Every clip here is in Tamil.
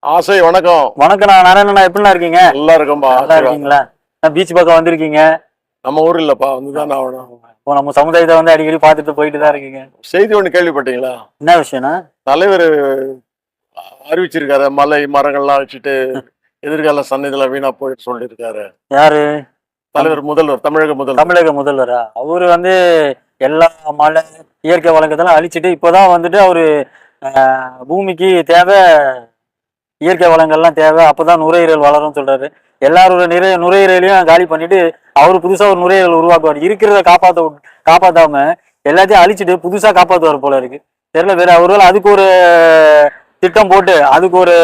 ஆசை வணக்கம். வணக்கண்ணா. நாராயணண்ணா, எப்படிண்ணா இருக்கீங்க? நல்லா இருக்கோம்பா. நல்லா இருக்கீங்களா? பீச் பக்கம் வந்திருக்கீங்க? நம்ம ஊர் இல்லப்பா, வந்துதான் ஆகணும். இப்போ நம்ம சமுதாயத்தை வந்து அடிக்கடி பார்த்துட்டு போயிட்டு தான் இருக்கீங்க. செய்தி ஒண்ணு கேள்விப்பட்டீங்களா? என்ன விஷயம்னா? தலைவர் அறிவிச்சிருக்காரு, மலை மரங்கள்லாம் வச்சுட்டு எதிர்கால சன்னதில வீணா போயிட்டு சொல்லியிருக்காரு. யாரு தலைவர்? முதல்வர், தமிழக முதல்வர். தமிழக முதல்வரா? அவரு வந்து எல்லா மலை இயற்கை வளங்கத்தெல்லாம் அழிச்சிட்டு இப்போதான் வந்துட்டு அவரு பூமிக்கு தேவை, இயற்கை வளங்கள்லாம் தேவை, அப்பதான் நுரையீரல் வளரும் சொல்றாரு. எல்லாரோட நுரையீரலையும் காலி பண்ணிட்டு அவரு புதுசா ஒரு நுரையீரல் உருவாக்குவார். இருக்கிறத காப்பாத்தாம எல்லாத்தையும் அழிச்சிட்டு புதுசா காப்பாத்துவார் போல இருக்கு. தெரியல, வேற ஒருவேளை அதுக்கு ஒரு திட்டம் போட்டு அதுக்கு ஒரு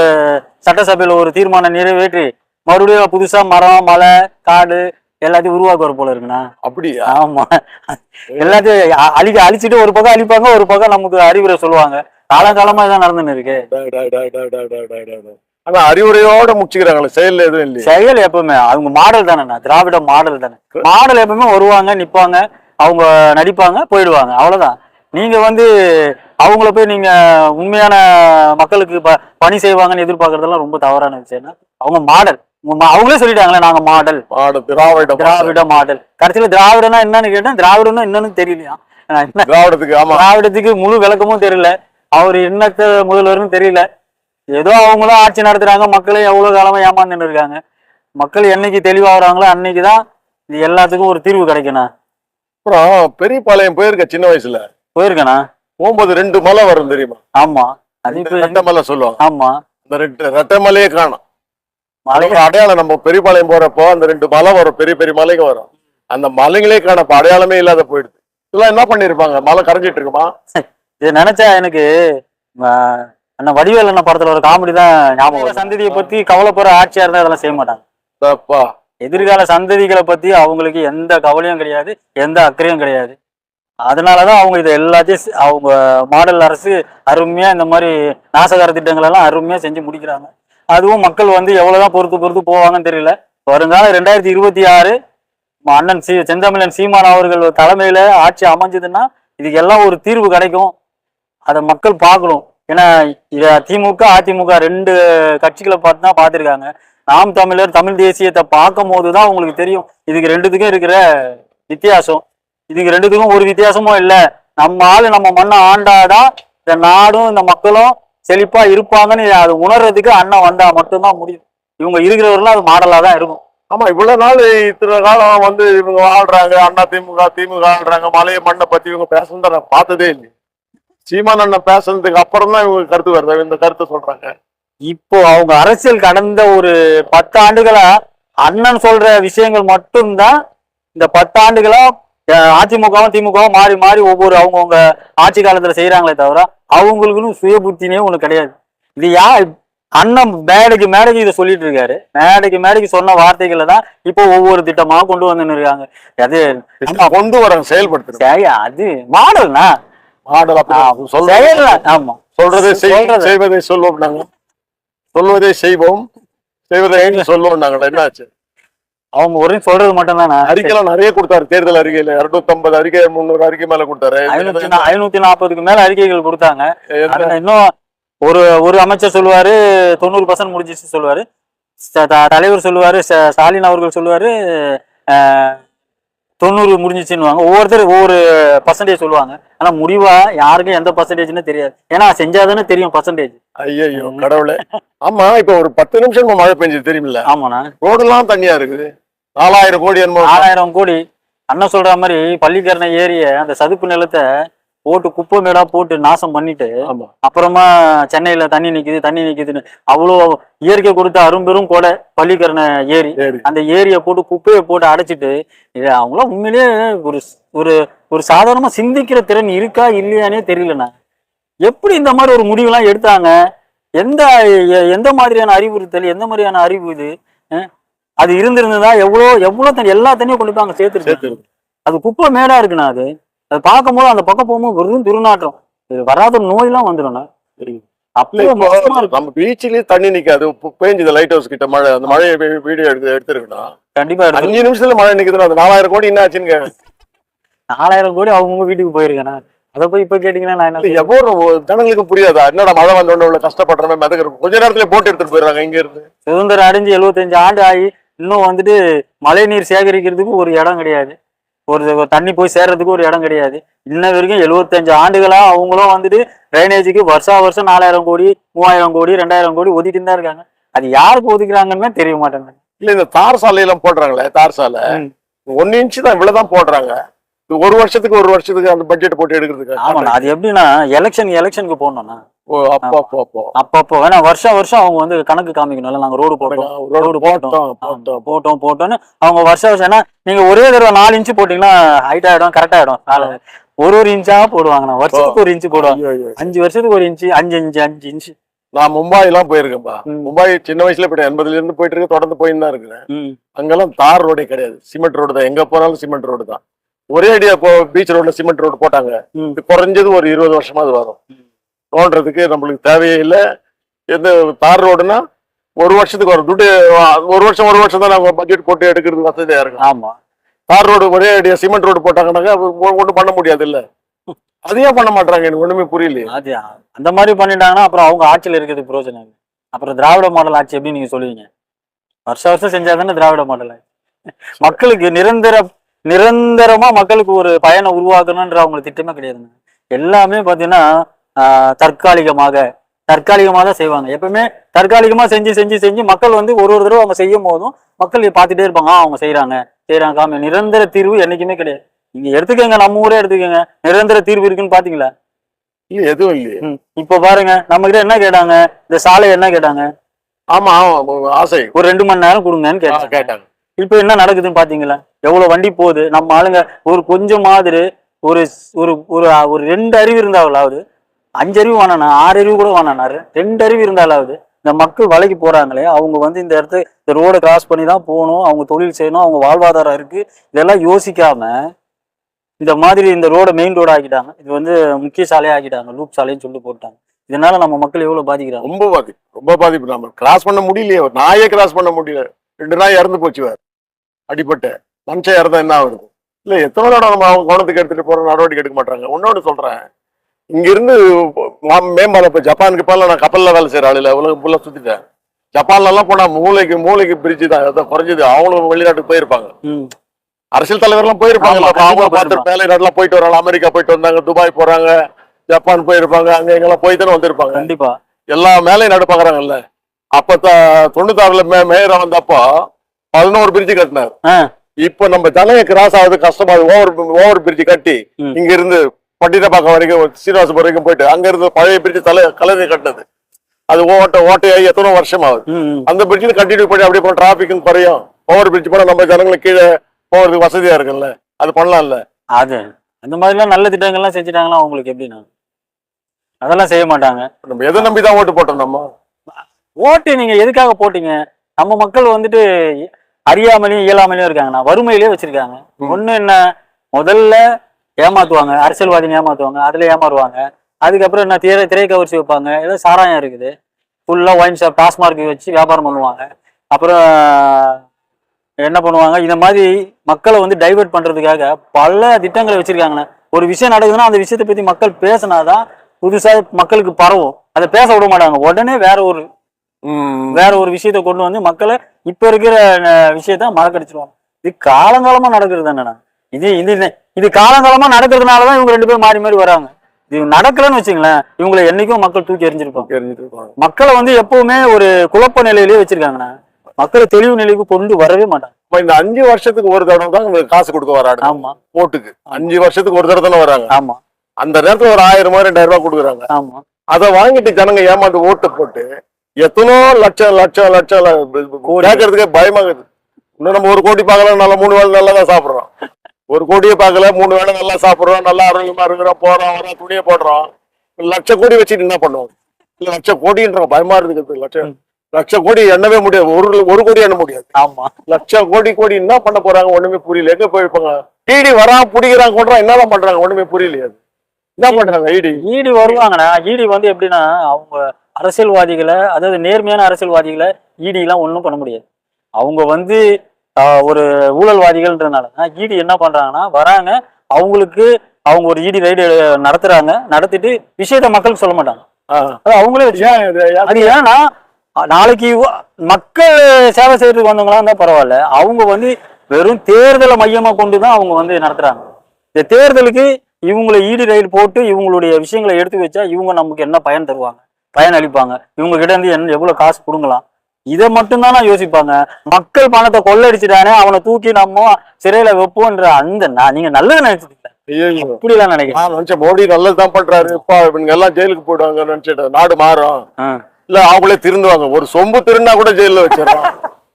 சட்டசபையில ஒரு தீர்மானம் நிறைவேற்றி மறுபடியும் புதுசா மரம், மலை, காடு எல்லாத்தையும் உருவாக்குவார் போல இருக்குண்ணா. அப்படியா? ஆமா, எல்லாத்தையும் அழிச்சிட்டு ஒரு பக்கம் அழிப்பாங்க, ஒரு பக்கம் நமக்கு அறிவுரை சொல்லுவாங்க. காலகாலமா இதான் நடந்துன்னு இருக்கு. ஆனா அறிவுரையோட முடிச்சுக்கிறாங்களே, செயல் எதுவும் இல்லையா? செயல் எப்பவுமே அவங்க மாடல் தானே, திராவிட மாடல் தானே. மாடல் எப்பவுமே வருவாங்க, நிப்பாங்க, அவங்க நடிப்பாங்க, போயிடுவாங்க, அவ்வளவுதான். நீங்க வந்து அவங்கள போய் நீங்க உண்மையான மக்களுக்கு பணி செய்வாங்கன்னு எதிர்பார்க்கறதெல்லாம் ரொம்ப தவறான விஷயம். அவங்க மாடல், அவங்களே சொல்லிட்டாங்களே நாங்க மாடல், திராவிட மாடல். கடைசியில திராவிடனா என்னன்னு கேட்டேன், திராவிடம்னா என்னன்னு தெரியலையா? திராவிடத்துக்கு முழு விளக்கமும் தெரியல, அவரு என்னத்த முதல்வர்னு தெரியல. ஏதோ அவங்களும் ஆட்சி நடத்துறாங்க, மக்களே எவ்வளவு காலமா ஏமாந்துன்னு இருக்காங்க. மக்கள் என்னைக்கு தெளிவாகிறாங்களோ அன்னைக்குதான் இது எல்லாத்துக்கும் ஒரு தீர்வு கிடைக்கணும். அப்புறம் பெரியபாளையம் போயிருக்க, சின்ன வயசுல போயிருக்கேனா? போகும்போது 2 மலை வரும் தெரியுமா? ஆமா, அது ரெட்டை மலை சொல்லுவாங்க. ஆமா, அந்த ரெட்டை மலையே காணும். அடையாளம் நம்ம பெரியபாளையம் போறப்போ அந்த 2 மலை வரும், பெரிய பெரிய மலைங்க வரும். அந்த மலைங்களே காணப்ப அடையாளமே இல்லாத போயிடுது. இதெல்லாம் என்ன பண்ணிருப்பாங்க? மலை கரைஞ்சிட்டு இருக்குமா? இது நினைச்சா எனக்கு அண்ணா வடிவேல் அண்ணா படத்துல ஒரு காமெடி தான் ஞாபகம். சந்ததியை பத்தி கவலைப்படுற ஆட்சியா இருந்தா அதெல்லாம் செய்ய மாட்டாங்க. எதிர்கால சந்ததிகளை பத்தி அவங்களுக்கு எந்த கவலையும் கிடையாது, எந்த அக்கறையும் கிடையாது. அதனாலதான் அவங்க இதை எல்லாத்தையும் அவங்க மாடல் அரசு அருமையா இந்த மாதிரி நாசகார திட்டங்கள் எல்லாம் அருமையா செஞ்சு முடிக்கிறாங்க. அதுவும் மக்கள் வந்து எவ்வளவுதான் பொறுத்து போவாங்கன்னு தெரியல. வருங்காலம் 2026 அண்ணன் செந்தமிழன் சீமான் அவர்கள் தலைமையில ஆட்சி அமைஞ்சதுன்னா இதுக்கு எல்லாம் ஒரு தீர்வு கிடைக்கும். அதை மக்கள் பார்க்கணும். ஏன்னா திமுக அதிமுக 2 கட்சிகளை பார்த்து தான் பார்த்துருக்காங்க. நாம் தமிழர், தமிழ் தேசியத்தை பார்க்கும் போதுதான் உங்களுக்கு தெரியும் இதுக்கு 2த்துக்கும் இருக்கிற வித்தியாசம். இதுக்கு 2த்துக்கும் ஒரு வித்தியாசமும் இல்லை. நம்ம ஆளு நம்ம மண்ணை ஆண்டாதான் இந்த நாடும் இந்த மக்களும் செழிப்பா இருப்பாங்கன்னு அது உணர்றதுக்கு அண்ணன் வந்தா மட்டும்தான் முடியும். இவங்க இருக்கிறவர்களும் அது மாடலா தான் இருக்கும். ஆமா, இவ்வளவு நாள் இத்தனை காலம் வந்து இவங்க வாழ்றாங்க, அண்ணா திமுக ஆள்றாங்க, மலைய மண்ணை பத்தி இவங்க பேசுறத நான் பார்த்ததே இல்லை. சீமான் அண்ணன் பேசுறதுக்கு அப்புறம் தான் இவங்க கருத்து வருது, இந்த கருத்தை சொல்றாங்க. இப்போ அவங்க அரசியல் கடந்த ஒரு 10 ஆண்டுகளா அண்ணன் சொல்ற விஷயங்கள் மட்டும்தான் இந்த 10 ஆண்டுகளா அதிமுகவும் திமுகவும் மாறி மாறி ஒவ்வொரு அவங்கவுங்க ஆட்சி காலத்துல செய்யறாங்களே தவிர அவங்களுக்குன்னு சுய புத்தினே ஒண்ணு கிடையாது. இது அண்ணன் மேடைக்கு இதை சொல்லிட்டு இருக்காரு. மேடைக்கு சொன்ன வார்த்தைகளை தான் இப்போ ஒவ்வொரு திட்டமா கொண்டு வந்துன்னு இருக்காங்க. அது கொண்டு வர செயல்படுத்து, அது மாடல்னா மாடல். ஆமா, செய்வதை சொல்லுவோம் நாங்க, சொல்வதை செய்வோம், செய்வதை சொல்லுவோம் நாங்க. என்னாச்சு? அவங்க ஒரு சொல்றது மட்டும் தானே. அறிக்கைலாம் நிறைய கொடுத்தாரு. தேர்தல் அறிக்கையில 250 அறிக்கை, 300 அறிக்கை மேல கொடுத்தாரு. 540க்கு மேல அறிக்கைகள் கொடுத்தாங்க. இன்னும் ஒரு அமைச்சர் சொல்லுவாரு 90% முடிஞ்சிச்சு சொல்லுவாரு. தலைவர் சொல்லுவாரு, ஸ்டாலின் அவர்கள் சொல்லுவாரு 90 முடிஞ்சிச்சுன்னு. ஒவ்வொருத்தர் ஒவ்வொரு பர்சன்டேஜ் சொல்லுவாங்க. ஆனா முடிவா யாருக்கும் எந்த பர்சன்டேஜ்னு தெரியாது. ஏன்னா செஞ்சாதானே தெரியும் பர்சன்டேஜ். ஐயோ கடவுளே. ஆமா, இப்ப ஒரு 10 நிமிஷம் மழை பெஞ்சது தெரியுமில்ல? ஆமாண்ணா, ரோடெல்லாம் தண்ணியா இருக்குது. 4000 கோடி 4000 கோடி அண்ணன் சொல்ற மாதிரி பள்ளிக்கரணை ஏரிய அந்த சதுப்பு நிலத்தை போட்டு குப்பை மேடா போட்டு நாசம் பண்ணிட்டு அப்புறமா சென்னையில தண்ணி நிக்குதுன்னு அவ்வளோ இயற்கை கொடுத்த அரும்பெரும் கொடை பள்ளிக்கரணை ஏரி. அந்த ஏரியை போட்டு குப்பையை போட்டு அடைச்சிட்டு இது அவங்களாம் உண்மையிலேயே ஒரு ஒரு சாதாரணமா சிந்திக்கிற திறன் இருக்கா இல்லையானே தெரியலண்ணா. எப்படி இந்த மாதிரி ஒரு முடிவுலாம் எடுத்தாங்க? எந்த மாதிரியான அறிவுறுத்தல், எந்த மாதிரியான அறிவு இது? அது இருந்திருந்ததா எவ்வளோ தண்ணி, எல்லா தண்ணியும் கொண்டு போய் அங்க சேர்த்துருக்கு. அது குப்பை மேடா இருக்குண்ணா. அது பார்க்கும் போது அந்த பக்கம் போகும்போது வெறும் துர்நாற்றம். இது வராத நோயெல்லாம் வந்துடும்ண்ணா. நம்ம பீச்சிலேயே தண்ணி நிக்காது. பேஞ்சுது லைட் ஹவுஸ் கிட்ட மழை. அந்த மழையை வீடியோ எடுத்துருக்கணும். கண்டிப்பா 5 நிமிஷத்துல மழை நிக்குதுன்னா அது 4000 கோடி என்ன ஆச்சுன்னு. 4000 கோடி அவங்க வீட்டுக்கு போயிருக்கேண்ணா. அதை போய் இப்ப கேட்டீங்கன்னா நான் என்ன இல்ல, எவ்வளவு ஜனங்களுக்கு புரியாதா? என்னடா மழை வந்தோட இவ்வளவு கஷ்டப்படுறமே மிதக்கிறோம், கொஞ்ச நேரத்துல போட்டு எடுத்துட்டு போயிடுறாங்க இங்க இருந்து. சுதந்திரம் அடைஞ்சு 75 ஆண்டு ஆகி இன்னும் வந்துட்டு மழை நீர் சேகரிக்கிறதுக்கு ஒரு இடம் கிடையாது, ஒரு தண்ணி போய் சேர்றதுக்கு ஒரு இடம் கிடையாது. இன்ன வரைக்கும் 75 ஆண்டுகளா அவங்களும் வந்துட்டு ட்ரைனேஜுக்கு வருஷம் 4000 கோடி 3000 கோடி 2000 கோடி ஒதுக்கிட்டு தான் இருக்காங்க. அது யாருக்கு ஒதுக்குறாங்கன்னு தெரிய மாட்டேங்குது. இல்ல, இந்த தார் சாலையெல்லாம் போடுறாங்களே, தார் சாலை 1 இன்ச்சு தான் இவ்வளவுதான் போடுறாங்க. ஒரு வருஷத்துக்கு அந்த பட்ஜெட் போட்டு எடுக்கிறதுக்கு. ஆமாண்ணா, அது எப்படின்னா எலெக்ஷனுக்கு போடணும்னா அப்பப்போ வேணா வருஷம் அவங்க வந்து கணக்கு காமிக்கணும்ல, நாங்க ரோடு போட்டோம்னு அவங்க வருஷம் ஏன்னா நீங்க ஒரே தடவை 4 இன்ச்சு போட்டீங்கன்னா ஹைட் ஆயிடும், கரெக்ட் ஆயிடும். ஒரு இன்ச்சா போடுவாங்கண்ணா, வருஷத்துக்கு 1 இன்ச்சு போடுவாங்க. 5 வருஷத்துக்கு 1 இன்ச்சு, 5 இன்ச்சு. நான் மும்பை எல்லாம் போயிருக்கேன்பா. மும்பை சின்ன வயசுல போயிட்டேன், 80ல இருந்து போயிட்டு இருக்கு, தொடர்ந்து போயின்னு தான் இருக்கிறேன். அங்கெல்லாம் தார் ரோடே கிடையாது, சிமெண்ட் ரோடு தான். எங்க போனாலும் சிமெண்ட் ரோடு தான். ஒரே அடியா பீச் ரோட்ல சிமெண்ட் ரோடு போட்டாங்க. குறைஞ்சது ஒரு 20 வருஷமா அது வரும். தோன்றதுக்கு நம்மளுக்கு தேவையே இல்லை. எந்த தார் ரோடுனா ஒரு வருஷத்துக்கு வரும் துட்டு. ஒரு வருஷம் தான் நாங்க பட்ஜெட் போட்டு எடுக்கிறது வசதியா இருக்கும். ஆமா, தார் ரோடு ஒரே அடியா சிமெண்ட் ரோடு போட்டாங்கன்னாக்கா ஒன்றும் பண்ண முடியாது இல்ல. அதையே பண்ண மாட்டாங்க, எனக்கு ஒண்ணுமே புரியலையே. அது அந்த மாதிரி பண்ணிட்டாங்கன்னா அப்புறம் அவங்க ஆட்சியில் இருக்கிறது பிரயோஜனம் இல்லை. அப்புறம் திராவிட மாடல் ஆட்சி எப்படி நீங்க சொல்லுவீங்க? வருஷம் செஞ்சாதானே திராவிட மாடல் ஆட்சி. மக்களுக்கு நிரந்தரமா மக்களுக்கு ஒரு பயனை உருவாக்கணும்ன்ற அவங்களுக்கு திட்டமே கிடையாதுங்க. எல்லாமே பாத்தீங்கன்னா தற்காலிகமாக தான் செய்வாங்க. எப்பவுமே தற்காலிகமா செஞ்சு மக்கள் வந்து ஒரு தடவை அவங்க செய்யும் போதும் மக்கள் பார்த்துட்டே இருப்பாங்க, அவங்க செய்யறாங்க. நிரந்தர தீர்வு என்னைக்குமே கிடையாது. நீங்க எடுத்துக்கங்க, நம்ம ஊரே எடுத்துக்கங்க, நிரந்தர தீர்வு இருக்குன்னு பாத்தீங்களா? இல்ல, எதுவும் இல்லையே. இப்ப பாருங்க, நம்ம கிட்ட என்ன கேட்டாங்க, இந்த சாலை என்ன கேட்டாங்க? ஆமா, ஆசை ஒரு 2 மணி நேரம் கொடுங்கன்னு கேட்டாங்க. இப்ப என்ன நடக்குதுன்னு பாத்தீங்களா? எவ்வளவு வண்டி போகுது. நம்ம ஆளுங்க ஒரு கொஞ்சம் மாதிரி ஒரு ஒரு 2 அறிவு இருந்தாலாவது, 5 அறிவு வேணாண்ணா, 6 அறிவு கூட வேணாண்ணாரு, 2 அறிவு இருந்தாலாவது இந்த மக்கள் வலைக்கு போறாங்களே, அவங்க வந்து இந்த இடத்த இந்த ரோடை கிராஸ் பண்ணி தான் போகணும், அவங்க தொழில் செய்யணும், அவங்க வாழ்வாதாரம் இருக்கு, இதெல்லாம் யோசிக்காம இந்த மாதிரி இந்த ரோட மெயின் ரோடு ஆக்கிட்டாங்க. இது வந்து முக்கிய சாலையா ஆக்கிட்டாங்க, லூப் சாலைன்னு சொல்லி போட்டாங்க. இதனால நம்ம மக்கள் எவ்வளவு பாதிக்கிறாங்க? ரொம்ப பாதிப்பு. நம்ம கிராஸ் பண்ண முடியலையே, நாயே கிராஸ் பண்ண முடியல. 2 நாய் இறந்து போச்சு, வேற அடிப்பட்டு மனுஷன் இறந்தா என்ன ஆகுது? இல்ல, எத்தனை தடவை நம்ம அவங்க கவனத்துக்கு எடுத்துட்டு போற நடவடிக்கை எடுக்க மாட்டாங்க. ஒன்னொன்னு சொல்றேன், இங்க இருந்து மேம்பாலம் போய் ஜப்பானுக்கு போல, நான் கப்பல்ல வேலை செய்யற ஆளுல உலகம் ஃபுல்லா சுத்திட்டேன். ஜப்பான்ல எல்லாம் போனா மூளைக்கு பிரிட்ஜ் தான் குறைஞ்சது. அவங்களும் வெளிநாட்டுக்கு போயிருப்பாங்க, அரசியல் தலைவர் எல்லாம் போயிருப்பாங்க. அவங்க பார்த்து மேலை நாட்டுலாம் போயிட்டு வராங்க, அமெரிக்கா போயிட்டு வந்தாங்க, துபாய் போறாங்க, ஜப்பான் போயிருப்பாங்க, அங்க எங்கெல்லாம் போய் தானே வந்திருப்பாங்க. கண்டிப்பா எல்லா மேலையும் நாடு பாக்குறாங்கல்ல. அப்ப 96ல மேயரா வந்தப்போ 11 பிரிட்ஜ் கட்டினார். இப்ப நம்ம ஜனங்க கிராஸ் ஆகுது கஷ்டமா, ஓவர் பிரிட்ஜ் கட்டி இங்க இருந்து பட்டினப்பாக்கம் வரைக்கும் சீனிவாசபுரம் வரைக்கும் போயிட்டு அங்க இருந்து பழைய பிரிட்ஜ் கலவை கட்டினது. அது ஓட்டையாகி எத்தனை வருஷம் ஆகுது. அந்த பிரிட்ஜ் கண்டினியூ பண்ணி அப்படியே போன டிராபிக்கும் குறையும். ஓவர் பிரிட்ஜ் போனா நம்ம ஜனங்களுக்கு கீழே போறதுக்கு வசதியா இருக்குல்ல, அது பண்ணலாம்ல. அது அந்த மாதிரிலாம் நல்ல திட்டங்கள்லாம் செஞ்சுட்டாங்களா அவங்களுக்கு எப்படின்னா? அதெல்லாம் செய்ய மாட்டாங்க. நம்ம எதை நம்பிதான் ஓட்டு போட்டோம்? நம்ம ஓட்டு நீங்க எதுக்காக போட்டீங்க? நம்ம மக்கள் வந்துட்டு அறியாமலையும் இயலாமலையும் இருக்காங்கண்ணா, வறுமையிலே வச்சிருக்காங்க. ஒண்ணு என்ன, முதல்ல ஏமாத்துவாங்க, அரசியல்வாதிங்க ஏமாத்துவாங்க, அதுல ஏமாறுவாங்க. அதுக்கப்புறம் என்ன, திரை கவர்ச்சி வைப்பாங்க, ஏதோ சாராயம் இருக்குது, ஃபுல்லா ஒயின் ஷாப் டாஸ்மார்க் வச்சு வியாபாரம் பண்ணுவாங்க. அப்புறம் என்ன பண்ணுவாங்க, இந்த மாதிரி மக்களை வந்து டைவெர்ட் பண்றதுக்காக பல திட்டங்களை வச்சிருக்காங்கண்ணா. ஒரு விஷயம் நடக்குதுன்னா அந்த விஷயத்தை பத்தி மக்கள் பேசினாதான் புதுசா மக்களுக்கு பரவும். அதை பேச விட மாட்டாங்க, உடனே வேற ஒரு விஷயத்த கொண்டு வந்து மக்களை இப்ப இருக்கிற விஷயத்த மறக்கடிச்சிருவாங்க. இது காலங்காலமா நடக்கிறது தானேண்ணா. இது காலங்காலமா நடக்கிறதுனாலதான் இவங்க 2 பேரும் மாறி வராங்க. இது நடக்கலன்னு வச்சுங்களேன், இவங்களை என்னைக்கும் மக்கள் தூக்கி எறிஞ்சிருப்பாங்க. மக்களை வந்து எப்பவுமே ஒரு குழப்ப நிலையிலேயே வச்சிருக்காங்கண்ணா. மக்களை தெளிவு நிலைக்கு கொண்டு வரவே மாட்டாங்க. இந்த 5 வருஷத்துக்கு ஒரு தடவை தான் உங்களுக்கு காசு கொடுக்க வராங்க. ஆமா, ஓட்டுக்கு 5 வருஷத்துக்கு ஒரு தடவை தானே வராங்க. ஆமா, அந்த நேரத்துல ஒரு 1000 2000 ரூபாய் கொடுக்குறாங்க. ஆமா, அதை வாங்கிட்டு ஜனங்க ஏமாந்து ஓட்டு போட்டு எத்தனோ லட்சம் கேட்கறதுக்கே பயமாகுது. இன்னும் நம்ம 1 கோடி பார்க்கலாம், நல்லா 3 வேளை நல்லா தான் சாப்பிடுறோம். 1 கோடியே பார்க்கல, 3 வேளை நல்லா சாப்பிடுறோம், நல்லா ஆரோக்கியமா இருக்கிறோம், போறோம் வரோம், துணியை போடுறோம். 1,00,000 கோடி வச்சுட்டு என்ன பண்ணுவோம்? இல்ல 1,00,000 கோடின்ற பயமா இருக்குது. லட்சம் கோடி எண்ணவே முடியாது, ஒரு கோடி எண்ண முடியாது. ஆமா, 1,00,000 கோடி என்ன பண்ண போறாங்க ஒண்ணுமே புரியல. எங்க போயிருப்பாங்க? ஈடி வரா பிடிக்கிறாங்க, கொண்டுறான், என்னதான் பண்றாங்க ஒண்ணுமே புரியலையாது. என்ன பண்றாங்க? ஈடி வருவாங்கண்ணா. ஈடி வந்து எப்படின்னா, அவங்க அரசியல்வாதிகளை, அதாவது நேர்மையான அரசியல்வாதிகளை ஈடி எல்லாம் ஒண்ணும் பண்ண முடியாது. அவங்க வந்து ஒரு ஊழல்வாதிகள்ன்றதுனால ஈடி என்ன பண்றாங்கன்னா, வராங்க, அவங்களுக்கு அவங்க ஒரு இடி ரைடு நடத்துறாங்க, நடத்திட்டு விஷயத்த மக்களுக்கு சொல்ல மாட்டாங்க. அது அவங்களே அது ஏன்னா நாளைக்கு மக்கள் சேவை செய்யறதுக்கு வந்தவங்களா இருந்தா பரவாயில்ல, அவங்க வந்து வெறும் தேர்தலை மையமா கொண்டுதான் அவங்க வந்து நடத்துறாங்க. இந்த தேர்தலுக்கு இவங்களை ஈடு ரைடு போட்டு இவங்களுடைய விஷயங்களை எடுத்து வச்சா இவங்க நமக்கு என்ன பயன் தருவாங்க, பயன் அளிப்பாங்க, இவங்க கிட்ட இருந்து என்ன எவ்வளவு காசு கொடுங்கலாம், இதை மட்டும்தானா யோசிப்பாங்க. மக்கள் பணத்தை கொள்ளடிச்சுட்டானே அவனை தூக்கி நம்ம சிறையில வைப்போன்ற அந்த நீங்க நல்லது நினைச்சிருக்கீங்க, இப்படி எல்லாம் நினைக்கிறேன். மோடி நல்லதுதான் பண்றாரு, இவங்க எல்லாம் ஜெயிலுக்கு போயிடுவாங்க நினைச்சிட்டு நாடு மாறும் இல்ல அவங்களே திருந்துவாங்க. ஒரு சொம்பு திருந்தா கூட ஜெயில வச்சிடறான்.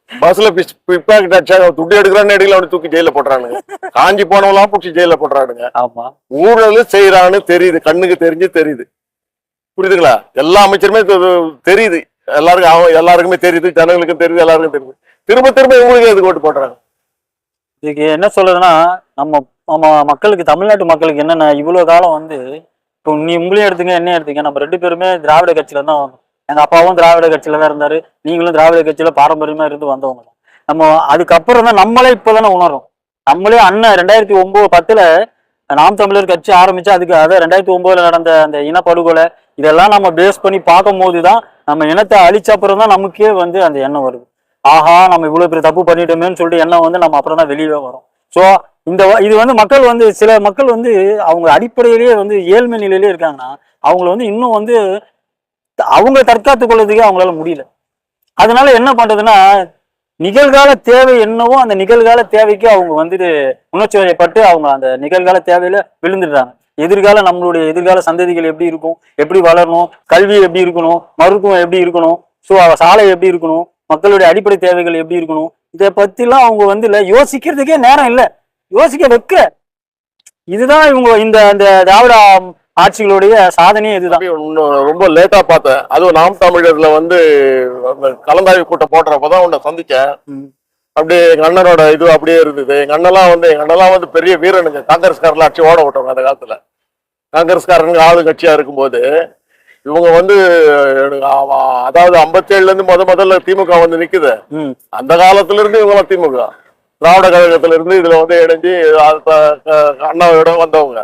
பஸ்ல பிக்பாக்கெட் அடிச்சா துட்டு எடுக்கிறான்னு எடுக்கல அவனை தூக்கி ஜெயில போடுறானுங்க. காஞ்சி போனவெல்லாம் பிடிச்சி ஜெயில போடுறானுங்க. ஆமா, ஊழல் செய்யறான்னு தெரியுது, கண்ணுக்கு தெரிஞ்சு தெரியுது. புரியுதுங்களா? எல்லா அமைச்சருமே தெரியுது, எல்லாருக்குமே தெரியுது, ஜனங்களுக்கும் தெரியுது, எல்லாருக்கும் தெரியுது. திரும்ப திரும்ப இவங்களுக்கு எதுக்கு ஓட்டு போடுறாங்க? இதுக்கு என்ன சொல்றதுன்னா, நம்ம மக்களுக்கு, தமிழ்நாட்டு மக்களுக்கு என்னன்னா, இவ்வளவு காலம் வந்து இப்போ உங்களையும் எடுத்துங்க என்ன எடுத்துங்க, நம்ம 2 பேருமே திராவிட கட்சியில தான் வந்தோம். எங்க அப்பாவும் திராவிட கட்சியில தான் இருந்தாரு, நீங்களும் திராவிட கட்சியில பாரம்பரியமா இருந்து வந்தவங்க தான். நம்ம அதுக்கப்புறம் தான் நம்மளே இப்பதானே உணரும். நம்மளே அண்ணன் 2009-10 நாம் தமிழர் கட்சி ஆரம்பிச்சு, அதுக்கு அதை 2009 நடந்த அந்த இனப்படுகொலை இதெல்லாம் நம்ம பேஸ் பண்ணி பார்க்கும் போதுதான், நம்ம இனத்தை அழிச்ச அப்புறம் தான் நமக்கே வந்து அந்த எண்ணம் வருது. ஆஹா, நம்ம இவ்வளவு பெரிய தப்பு பண்ணிட்டோமேன்னு சொல்லிட்டு எண்ணம் வந்து நம்ம அப்புறம் தான் வெளியே வரும். ஸோ இது வந்து மக்கள் வந்து, சில மக்கள் வந்து அவங்க அடிப்படையிலேயே வந்து ஏழ்மை நிலையிலே இருக்காங்கன்னா, அவங்கள வந்து இன்னும் வந்து அவங்க தற்காத்து கொள்வதுக்கே அவங்களால முடியல. அதனால என்ன பண்றதுன்னா, நிகழ்கால தேவை என்னவோ அந்த நிகழ்கால தேவைக்கு அவங்க வந்துட்டு உணர்ச்சி வயப்பட்டு அவங்க அந்த நிகழ்கால தேவையில விழுந்துடுறாங்க. நம்மளுடைய எதிர்கால சந்ததிகள் எப்படி இருக்கும், எப்படி வளரணும், கல்வி எப்படி இருக்கணும், மருத்துவம் எப்படி இருக்கணும், சாலை எப்படி இருக்கணும், மக்களுடைய அடிப்படை தேவைகள் எப்படி இருக்கணும், இதை பத்திலாம் அவங்க வந்து இல்ல யோசிக்கிறதுக்கே நேரம் இல்லை, யோசிக்க வைக்க. இதுதான் இவங்க இந்த திராவிட ஆட்சிகளுடைய சாதனையே இதுதான். ரொம்ப லேட்டா பார்த்தேன். அதுவும் நாம் தமிழர்ல வந்து கலந்தாய்வு கூட்டம் போடுறப்பதான் உன்னை சந்திச்சேன். அப்படியே எங்க அண்ணனோட இது அப்படியே இருந்தது. எங்க அண்ணெல்லாம் வந்து பெரிய வீரனுங்க. காங்கிரஸ்காரர்ல ஆட்சி ஓட விட்டவங்க அந்த காலத்துல. காங்கிரஸ்காரனுங்க ஆளு கட்சியா இருக்கும்போது இவங்க வந்து அதாவது 57ல இருந்து முதல்ல திமுக வந்து நிக்குது. அந்த காலத்துல இருந்து இவங்க திமுக திராவிட கழகத்துல இருந்து இதுல வந்து இணைஞ்சு அண்ணாவோட வந்தவங்க.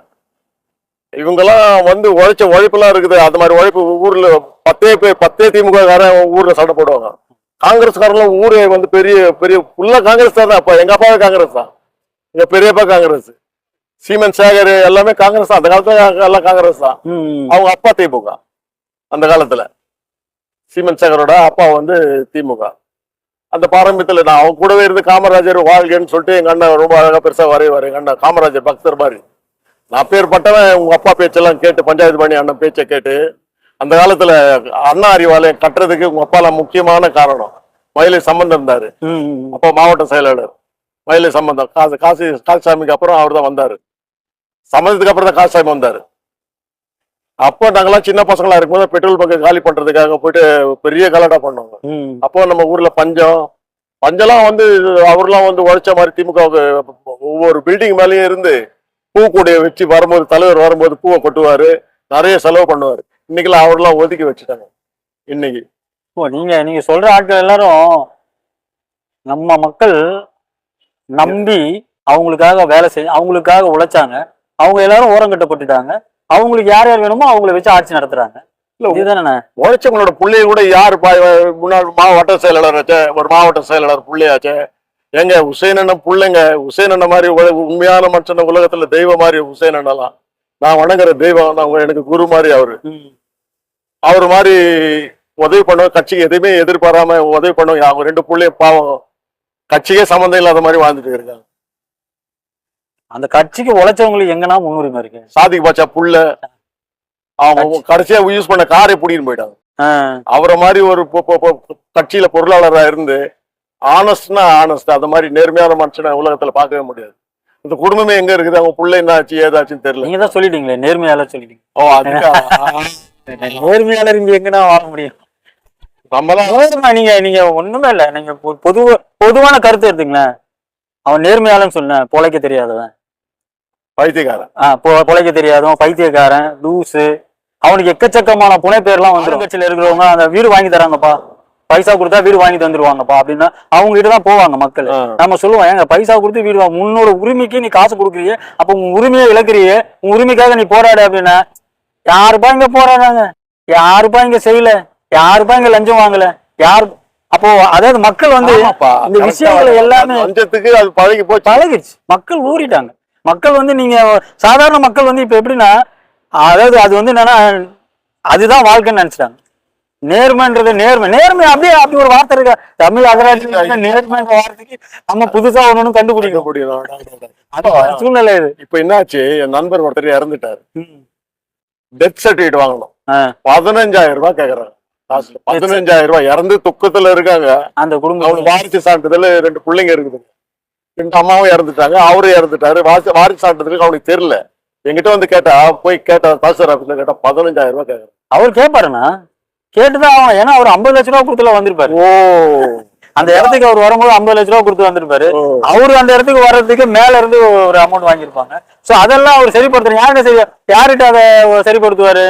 இவங்கெல்லாம் வந்து உழைப்பெல்லாம் இருக்குது. அந்த மாதிரி உழைப்பு ஊர்ல 10 திமுக காரன் ஊர்ல சண்டை போடுவாங்க. காங்கிரஸ்காரெல்லாம் ஊரே வந்து பெரிய பெரிய ஃபுல்லா காங்கிரஸ் தான். அப்ப எங்க அப்பாவே காங்கிரஸ் தான், எங்க பெரியப்பா காங்கிரஸ், சீமன் சேகர் எல்லாமே காங்கிரஸ் தான். அந்த காலத்துல எல்லாம் காங்கிரஸ் தான். அவங்க அப்பா திமுக. அந்த காலத்துல சீமன் சேகரோட அப்பா வந்து திமுக. அந்த பாரம்பரியத்துல நான் அவங்க கூடவே இருந்து காமராஜர் வாழ்கன்னு சொல்லிட்டு எங்க அண்ணன் ரொம்ப அழகா பெருசா வரைவாரு. எங்க அண்ணன் காமராஜர் பக்தர் மாதிரி. நான் பேர்பட்டவன் உங்க அப்பா பேச்செல்லாம் கேட்டு, பஞ்சாயத்து பண்ணி அண்ணன் பேச்சை கேட்டு, அந்த காலத்துல அண்ணா அறிவாலயம் கட்டுறதுக்கு உங்க அப்பால முக்கியமான காரணம் மயிலை சம்பந்தம் இருந்தாரு. அப்போ மாவட்ட செயலாளர் மயிலை சம்பந்தம். காசிசாமிக்கு அப்புறம் அவர் தான் வந்தாரு. சம்பந்தத்துக்கு அப்புறம் தான் காசிசாமி வந்தாரு. அப்போ நாங்கெல்லாம் சின்ன பசங்களா இருக்கும்போது பெட்ரோல் பங்க் காலி பண்றதுக்காக போயிட்டு பெரிய கலாட்டா பண்ணுவாங்க. அப்போ நம்ம ஊர்ல பஞ்சம்லாம் வந்து அவர்லாம் வந்து உழைச்ச மாதிரி திமுகவுக்கு ஒவ்வொரு பில்டிங் மேலேயும் இருந்து பூக்கூடைய வச்சு வரும்போது, தலைவர் வரும்போது பூவை கொட்டுவாரு, நிறைய செலவு பண்ணுவாரு. இன்னைக்கெல்லாம் அவர்லாம் ஒதுக்கி வச்சுட்டாங்க. இன்னைக்கு நீங்க சொல்ற ஆட்கள் எல்லாரும் நம்ம மக்கள் நம்பி அவங்களுக்காக வேலை செஞ்சு அவங்களுக்காக உழைச்சாங்க. அவங்க எல்லாரும் ஓரங்கட்டப்பட்டுட்டாங்க. அவங்களுக்கு யார் யார் வேணுமோ அவங்களை வச்சு ஆட்சி நடத்துறாங்க. இதுதானே உழைச்சவங்களோட பிள்ளைய கூட யாரு முன்னாள் மாவட்ட செயலாளராச்சே, ஒரு மாவட்ட செயலாளர் பிள்ளையாச்சே. எங்க உசேன் அண்ணன் பிள்ளைங்க, உசேன் அண்ணன் மாதிரி உண்மையான மனுஷன் உலகத்துல தெய்வம் மாதிரி உசேன் அண்ணலாம். நான் வணங்குற தெய்வம், நான் எனக்கு குரு மாதிரி அவரு மாதிரி உதவி பண்ணுவோம். கட்சிக்கு எதுவுமே எதிர்பாராம உதவி பண்ணுவோம். அவங்க 2 பிள்ளையும் பாவம் கட்சிக்கே சம்மந்தம் இல்லாத மாதிரி வாழ்ந்துட்டு இருக்காங்க. அந்த கட்சிக்கு உழைச்சவங்களுக்கு எங்கன்னா முன்னுரிமை இருக்கு. சாதிக்கு பாச்சா புள்ள அவங்க கடைசியா யூஸ் பண்ண காரை பிடின்னு போயிட்டாங்க. அவரை மாதிரி ஒரு கட்சியில பொருளாளரா இருந்து ஆனஸ்ட்னா ஆனஸ்ட், அந்த மாதிரி நேர்மையான மனுஷனை உலகத்துல பார்க்கவே முடியாது. இந்த குடும்பமே எங்க இருக்குது, அவங்க புள்ள என்ன ஆச்சு ஏதாச்சுன்னு தெரியல. நீங்க தான் சொல்லிட்டீங்களே நேர்மையாளர் சொல்லிட்டீங்க. ஓ, அதுக்கு நேர்மையாளர் இங்க எங்கன்னா வாழ முடியும். நீங்க ஒண்ணுமே இல்ல. நீங்க பொதுவான கருத்து எடுத்துங்களேன். அவன் நேர்மையாளன்னு சொன்ன பொழைக்க தெரியாதவன், பைத்தியக்காரன். பொழைக்க தெரியாதவன், பைத்தியக்காரன், லூசு, அவனுக்கு எக்கச்சக்கமான புனை பேர்லாம் வந்து கட்சியில இருக்கிறவங்க அந்த வீடு வாங்கி தராங்கப்பா, பைசா கொடுத்தா வீடு வாங்கி தந்துருவாங்கப்பா அப்படின்னா அவங்க கிட்டதான் போவாங்க மக்கள். நம்ம சொல்லுவோம், ஏங்க பைசா கொடுத்து வீடு வாங்க, உன்னோட உரிமைக்கு நீ காசு கொடுக்குறிய, அப்ப உன் உரிமையை இழக்கிறிய, உன் உரிமைக்காக நீ போராடு அப்படின்னா யாருப்பா இங்க போராடாங்க, யாருப்பா இங்க செய்யல, யாருப்பா இங்க லஞ்சம் வாங்கல, யாரு? அப்போ அதாவது மக்கள் வந்து இந்த விஷயங்களை எல்லாமே லஞ்சத்துக்கு அது பழகிடுச்சு, மக்கள் ஊறிட்டாங்க. மக்கள் வந்து நீங்க சாதாரண மக்கள் வந்து இப்ப எப்படின்னா, அதாவது அது வந்து என்னன்னா அதுதான் வாழ்க்கைன்னு நினைச்சிட்டாங்க. நேர்மைன்றது நேர்மை அப்படியே அப்படி ஒரு வார்த்தை இருக்கா தமிழ் அகராட்சி, நேர்மை வார்த்தைக்கு நம்ம புதுசா ஒண்ணு கண்டுபிடிக்க முடியும் சூழ்நிலை இது. இப்ப என்னாச்சு, என் நண்பர் ஒருத்தர் இறந்துட்டாரு, டெத் சர்டிபிகேட் வாங்கணும், 15,000 ரூபாய் கேக்குறாங்க. 15,000 ரூபாய், இறந்து துக்கத்துல இருக்காங்க அந்த குடும்பம். வாரிசு சான்றிதழ் 2 பிள்ளைங்க இருக்குது, 2 அம்மாவும் இறந்துட்டாங்க, அவரும் இறந்துட்டாரு. வாரிசு சான்றிதழுக்கு அவனுக்கு தெரியல. என்கிட்ட வந்து கேட்டா, போய் கேட்டா தாசில்தார் ஆபீஸ்ல கேட்டா 15,000 ரூபாய் கேக்குறாரு. அவர் கேட்பாருன்னா கேட்டுதான் ஆகணும், ஏன்னா அவர் 50 லட்ச ரூபா கொடுத்துல வந்திருப்பாரு. அந்த இடத்துக்கு அவர் வரும்போது 50 லட்ச ரூபா கொடுத்து வந்திருப்பாரு. அவரு அந்த இடத்துக்கு வர்றதுக்கு மேல இருந்து ஒரு அமௌண்ட் வாங்கியிருப்பாங்க. சோ அதெல்லாம் அவர் சரிப்படுத்துறாரு. யார்கிட்ட அதை சரிப்படுத்துவாரு?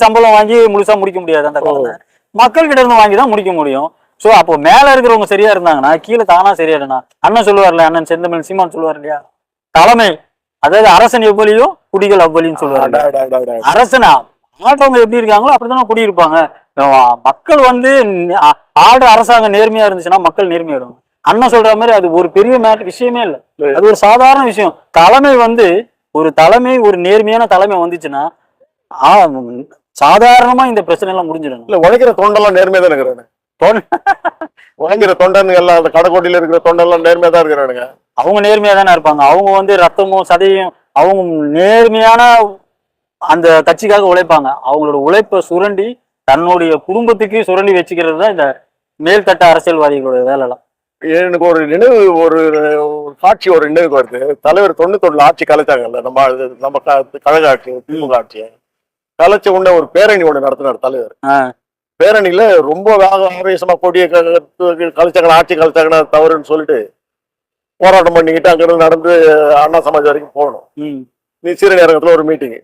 சம்பளம் வாங்கி முழுசா முடிக்க முடியாது. அந்த காலத்துல மக்கள் கிட்ட இருந்து வாங்கிதான் முடிக்க முடியும். சோ அப்போ மேல இருக்கிறவங்க சரியா இருந்தாங்கன்னா கீழே தானா சரியா இருந்தா, அண்ணன் சொல்லுவார்ல, அண்ணன் செந்தமிழ் சீமான் சொல்லுவார் இல்லையா, தலைமை அதாவது அரசன் எவ்வளியும் குடிகள் அவ்வளின்னு சொல்லுவாரு. அரசனா ஆட்டவங்க எப்படி இருக்காங்களோ அப்படித்தானே குடியிருப்பாங்க. மக்கள் வந்து ஆடு அரசாங்கம் நேர்மையா இருந்துச்சுன்னா மக்கள் நேர்மையா இருக்கும். அண்ணன் சொல்ற மாதிரி அது ஒரு பெரிய விஷயமே இல்லை, அது ஒரு சாதாரண விஷயம். தலைமை வந்து ஒரு நேர்மையான தலைமை வந்துச்சுன்னா சாதாரணமா இந்த பிரச்சனை எல்லாம் முடிஞ்சிடும். இல்ல உழைக்கிற தொண்டெல்லாம் நேர்மையா தான் இருக்கிறானு, உழைக்கிற தொண்டன் எல்லாம் அந்த கடைக்கோட்டில இருக்கிற தொண்டெல்லாம் நேர்மையா தான் இருக்கிறானுங்க. அவங்க நேர்மையா தானே இருப்பாங்க. அவங்க வந்து ரத்தமும் சதையும் அவங்க நேர்மையான அந்த கட்சிக்காக உழைப்பாங்க. அவங்களோட உழைப்பை சுரண்டி தன்னுடைய குடும்பத்துக்கு சுரண்டி வச்சுக்கிறது தான் இந்த மேல்தட்ட அரசியல்வாதிகளோட வேலைலாம். எனக்கு ஒரு நினைவு, ஒரு காட்சி ஒரு நினைவுக்கு வருது. தலைவர் 91 ஆட்சி கலைச்சாங்கல்ல, நம்ம கழக ஆட்சி, திமுக ஆட்சியை கலைச்ச உடனே ஒரு பேரணி ஒண்ணு நடத்தினார் தலைவர். பேரணியில ரொம்ப ஆவேசமா கொடிய கலைச்சாங்க, ஆட்சி கலைச்சாங்கன்னா தவறுன்னு சொல்லிட்டு போராட்டம் பண்ணிக்கிட்டு அங்கிருந்து நடந்து அண்ணா சமாஜ் வரைக்கும் போகணும். நீ சிறுநேரத்துல ஒரு மீட்டிங்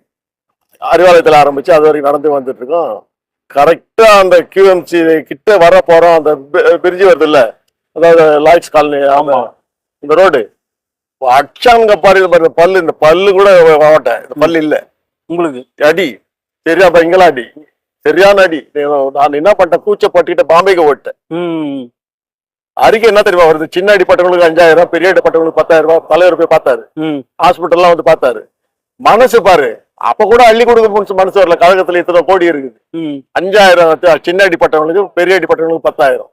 அறிவாலயத்துல ஆரம்பிச்சு அது வரைக்கும் நடந்து வந்துட்டு இருக்கோம். கரெக்டா அந்த QMC கிட்ட வர போறோம், அந்த பிரிட்ஜ் வருது இல்ல, அதாவது லாய்ட்ஸ் காலனி, ஆமா இந்த ரோடு அச்சாங்க பாரு பல்லு, இந்த பல்லு கூட மாவட்டேன், இந்த பல்லு இல்ல உங்களுக்கு அடி சரியா, இங்கெல்லாம் அடி சரியான அடி. நான் என்ன பண்ணிட்டேன், கூச்சப்பட்டுக்கிட்ட பாம்பேக்கு ஓட்டேன். அறிக்கை என்ன தெரியுமா வருது, சின்ன அடிப்பட்டவங்களுக்கு 5,000, பெரிய அடிப்பட்டவங்களுக்கு 10,000 ரூபாய். தலைவர் போய் பார்த்தாரு, ஹாஸ்பிட்டல்லாம் வந்து பார்த்தாரு. மனசு பாரு, அப்ப கூட அள்ளி கொடுக்க மனசு வரல. கழகத்துல இத்தனை கோடி இருக்குது, 5,000 சின்ன அடிப்பட்டவங்களுக்கு, பெரிய அடிப்பட்டவங்களுக்கு 10,000.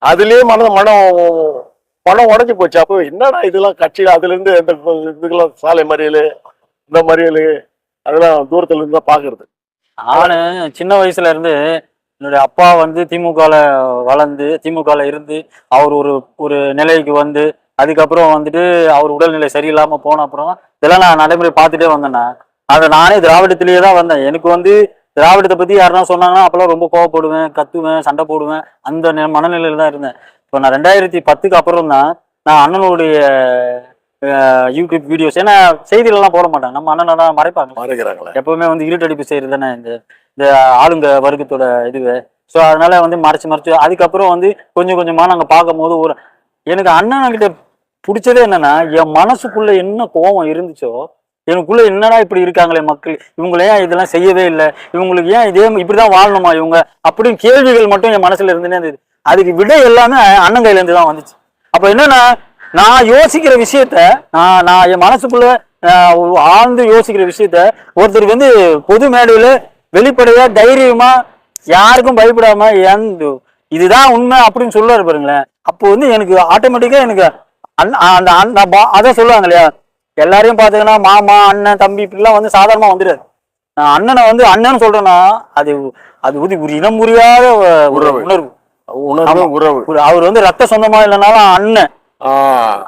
அதுலயே பணம் உடஞ்சு போச்சு. அப்போ என்னடா இதெல்லாம் கட்சியில அதுல இருந்து எந்த இதுக்கெல்லாம் சாலை மறியல், இந்த மறியல் அதெல்லாம் தூரத்துல இருந்து தான் பாக்குறது. நானு சின்ன வயசுல இருந்து என்னுடைய அப்பா வந்து திமுகல வளர்ந்து திமுகல இருந்து அவர் ஒரு நிலைக்கு வந்து அதுக்கப்புறம் வந்துட்டு அவர் உடல்நிலை சரியில்லாம போன அப்புறம் இதெல்லாம் நான் நடைமுறை பார்த்துட்டே வந்தேன்னா, அதை நானே திராவிடத்திலேயே தான் வந்தேன். எனக்கு வந்து திராவிடத்தை பத்தி யாருன்னா சொன்னாங்கன்னா அப்பெல்லாம் ரொம்ப கோவப்படுவேன், கத்துவேன், சண்டை போடுவேன். அந்த மனநிலையில தான் இருந்தேன். இப்போ நான் 2010க்கு அப்புறம் தான் நான் அண்ணனுடைய யூடியூப் வீடியோஸ், ஏன்னா செய்திகளெல்லாம் போட மாட்டாங்க, நம்ம அண்ணனை தான் மறைப்பாங்க. எப்பவுமே வந்து இருட்டடிப்பு செய்யறது தானே இந்த ஆளுங்க வர்க்கத்தோட இதுவே. ஸோ அதனால வந்து மறைச்சு அதுக்கப்புறம் வந்து கொஞ்சம் கொஞ்சமா நாங்கள் பார்க்கும் போது எனக்கு அண்ணன்கிட்ட பிடிச்சதே என்னன்னா, என் மனசுக்குள்ள என்ன கோபம் இருந்துச்சோ, எனக்குள்ள என்னடா இப்படி இருக்காங்களே மக்கள், இவங்கள ஏன் இதெல்லாம் செய்யவே இல்லை, இவங்களுக்கு ஏன் இப்படிதான் வாழணுமா இவங்க அப்படின்னு கேள்விகள் மட்டும் என் மனசுல இருந்துன்னே இருந்தது. அதுக்கு விடை எல்லாமே அண்ணன் கையில இருந்து தான் வந்துச்சு. அப்ப என்னன்னா, நான் யோசிக்கிற விஷயத்த நான் என் மனசுக்குள்ள ஆழ்ந்து யோசிக்கிற விஷயத்த ஒருத்தருக்கு வந்து பொது மேடையில வெளிப்படையா தைரியமா யாருக்கும் பயப்படாம இதுதான் உண்மை அப்படின்னு சொல்லுவாரு பாருங்களேன். அப்போ வந்து எனக்கு ஆட்டோமேட்டிக்கா எனக்கு அதான் சொல்லுவாங்க இல்லையா, எல்லாரையும் பாத்தீங்கன்னா மாமா அண்ணன் தம்பி இப்படிலாம் வந்து சாதாரணமா வந்துடாது. நான் அண்ணனை வந்து அண்ணன்னு சொல்றேன்னா அது ஒரு இனம் புரியாத உணர்வு. அவர் வந்து ரத்த சொந்தமா இல்லைனாலும் அண்ணன்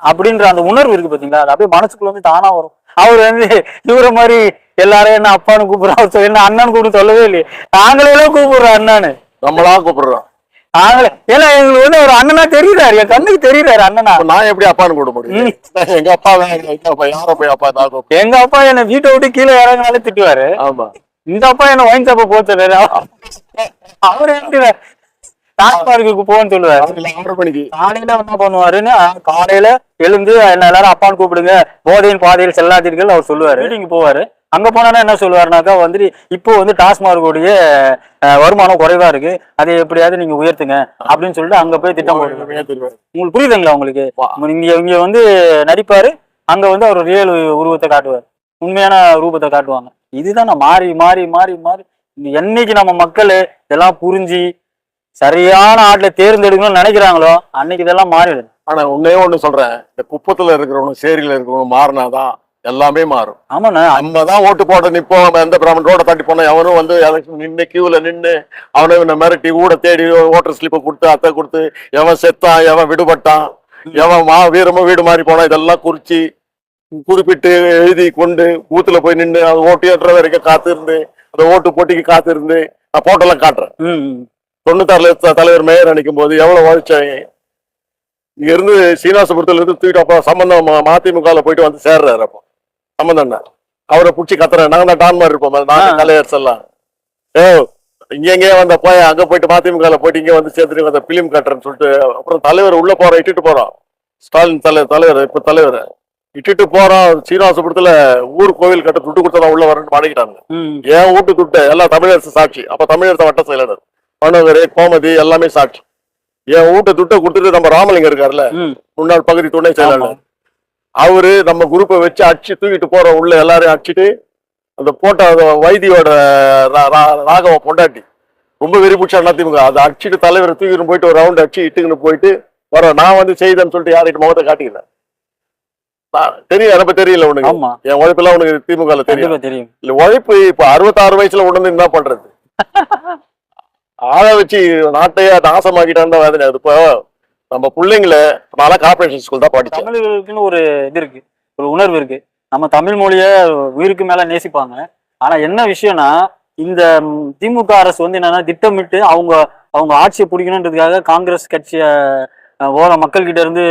அப்படின்ற அந்த உணர்வு இருக்கு பாத்தீங்களா, அது அப்படியே மனசுக்குள்ள வந்து தானா வரும். அவர் வந்து இவரை மாதிரி எல்லாரும் என்ன அப்பான்னு கூப்பிடுறோம், என்ன அண்ணன் கூப்பிட்டு சொல்லவே இல்லையே, நாங்களே எல்லாம் கூப்பிடுறோம் அண்ணான்னு, நம்மளா கூப்பிடுறோம் நாங்களே. ஏன்னா எங்களுக்கு வந்து ஒரு அண்ணனா தெரியுறாரு, என் கண்ணுக்கு தெரியுறாரு அண்ணனா. நான் எப்படி அப்பான்னு கூப்பிட முடியும்? எங்க அப்பா யார போய் அப்பா, எங்க அப்பா என்ன வீட்டை விட்டு கீழே இறங்கினாலே திட்டுவாரு. ஆமா, இந்த அப்பா என்ன ஒயின் ஷாப்பை போத்துறாரு. அவரு எப்படி டாஸ்மார்க்கு போன்னு சொல்லுவாரு. 6 மணிக்கு காலையில என்ன பண்ணுவாருன்னு, காலையில எழுந்து என்ன எல்லாரும் அப்பான்னு கூப்பிடுங்க, போதையின் பாதையில் செல்லாதீர்கள் அவர் சொல்லுவாரு. மீட்டிங் போவாரு. அங்க போனா என்ன சொல்லுவாருனாக்கா வந்துட்டு இப்போ வந்து டாஸ்மார்க்குடைய வருமானம் குறைவா இருக்கு, அதை எப்படியாவது நீங்க உயர்த்துங்க அப்படின்னு சொல்லிட்டு அங்க போய் திட்டம் போடுவாரு. உங்களுக்கு புரியுதுங்களா? உங்களுக்கு இங்க வந்து நடிப்பாரு, அங்க வந்து அவர் ரியல் உருவத்தை காட்டுவார், உண்மையான ரூபத்தை காட்டுவாங்க. இதுதான் நான் மாறி மாறி மாறி மாறி என்னைக்கு நம்ம மக்கள் இதெல்லாம் புரிஞ்சு சரியான ஆட்ல தேர்ந்தெடுக்கணும்னு நினைக்கிறாங்களோ அன்னைக்கு இதெல்லாம் மாறிடும். ஆனா ஒண்ணு சொல்றேன், இந்த குப்பத்துல இருக்கிறவனும் சேரியில இருக்கிறவனும் மாறினாதான் எல்லாமே மாறும். ஆமாண்ணா, நம்ம தான் ஓட்டு போட நிப்போம், எந்த பிராமன் ரோட தாண்டி போனா எவனும் வந்து நின்று கியூல நின்று அவனை மிரட்டி ஊட தேடி ஓட்டர் ஸ்லிப்பை கொடுத்து அத்தை கொடுத்து எவன் செத்தான் எவன் விடுபட்டான் எவன் வீரமும் வீடு மாறி போனா இதெல்லாம் குறிப்பிட்டு எழுதி கொண்டு பூத்துல போய் நின்று அது ஓட்டு ஏற்ற வரைக்கும் காத்திருந்து அந்த ஓட்டு போட்டிக்கு காத்திருந்து நான் போட்டெல்லாம் காட்டுறேன். 96 தலைவர் மேயர் நினைக்கும் போது எவ்வளவு உழைச்சாங்க. இங்க இருந்து சீனிவாசபுரத்துல இருந்து தூக்கிட்டு அப்ப சம்பந்தம் மதிமுகல போயிட்டு வந்து சேர்றாரு. அப்போ சம்பந்தம் அவரை பிடிச்சி கத்துறேன், நாங்க தான் டான் மாதிரி இருப்போம், நாங்க தலைவர்ஸ் எல்லாம் இங்கே வந்த போய் அங்க போயிட்டு மதிமுகல போயிட்டு இங்க வந்து சேர்த்துட்டு அந்த பிலிம் கட்டுறேன்னு சொல்லிட்டு அப்புறம் தலைவர் உள்ள போறோம், இட்டுட்டு போறோம். ஸ்டாலின் தலைவர் இப்ப தலைவர் இட்டுட்டு போறோம். சீனிவாசபுரத்துல ஊர் கோவில் கட்ட துட்டு கொடுத்தா உள்ள வரேன்னு மாடிக்கிட்டாங்க. ஏன் வீட்டு துட்டு எல்லாம் தமிழரசு சாட்சி. அப்ப தமிழரசு வட்ட செயலாளர் மனோகர் கோமதி எல்லாமே சாட்சி. என் வீட்டை துட்டை கொடுத்துட்டு நம்ம ராமலிங்கம் இருக்காருல்ல, முன்னாள் பகுதி துணை செயலாளர், அவரு நம்ம குரூப்பை வச்சு அடிச்சு தூக்கிட்டு போற உள்ள எல்லாரையும் அடிச்சுட்டு அந்த போட்ட வைத்தியோட ராகவ பொண்டாட்டி ரொம்ப வெறி பிடிச்சா அதிமுக அதை அடிச்சுட்டு தலைவரை தூக்கிட்டு போயிட்டு ஒரு ரவுண்ட் அடிச்சு இட்டுக்குன்னு போயிட்டு வரோம். நான் வந்து செய்தேன்னு சொல்லிட்டு யார்கிட்ட முகத்தை காட்டிக்கிறேன். தெரியும், எனக்கு தெரியல உனக்கு என் உழைப்பெல்லாம் உனக்கு திமுக தெரியும் இல்ல. உழைப்பு இப்ப 66 வயசுல உடனே என்ன பண்றது? ஆள வச்சு நாட்டையே நாசமாக்கிட்டான் வேதனை. அது இப்போ நம்ம பிள்ளைங்களை நல்லா கார்பரேஷன் ஸ்கூல் தான் படிச்சோம். தமிழர்களுக்குன்னு ஒரு இது இருக்கு, ஒரு உணர்வு இருக்கு. நம்ம தமிழ் மொழிய உயிருக்கு மேல நேசிப்பாங்க. ஆனா என்ன விஷயம்னா இந்த திமுக அரசு வந்து என்னன்னா திட்டமிட்டு அவங்க ஆட்சியை பிடிக்கணுன்றதுக்காக காங்கிரஸ் கட்சிய மக்கள் கிட்ட இருந்து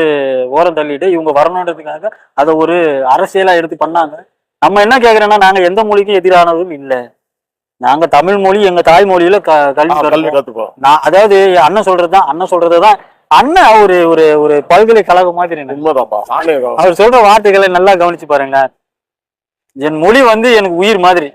ஓரம் தள்ளிட்டு இவங்க வரணுன்றதுக்காக அதை ஒரு அரசியலா எடுத்து பண்ணாங்க. நம்ம என்ன கேக்குறோம்னா நாங்க எந்த மொழிக்கும் எதிரானதும் இல்லை. நாங்க தமிழ் மொழி எங்க தாய்மொழியில கல்வி கத்துப்போம். நான் அதாவது அண்ணன் சொல்றதுதான் அண்ணன் ஒரு ஒரு ஒரு பல்கலைக்கழகம் மாதிரி. அவர் சொல்ற வார்த்தைகளை நல்லா கவனிச்சு பாருங்க. என் மொழி வந்து எனக்கு உயிர் மாதிரி.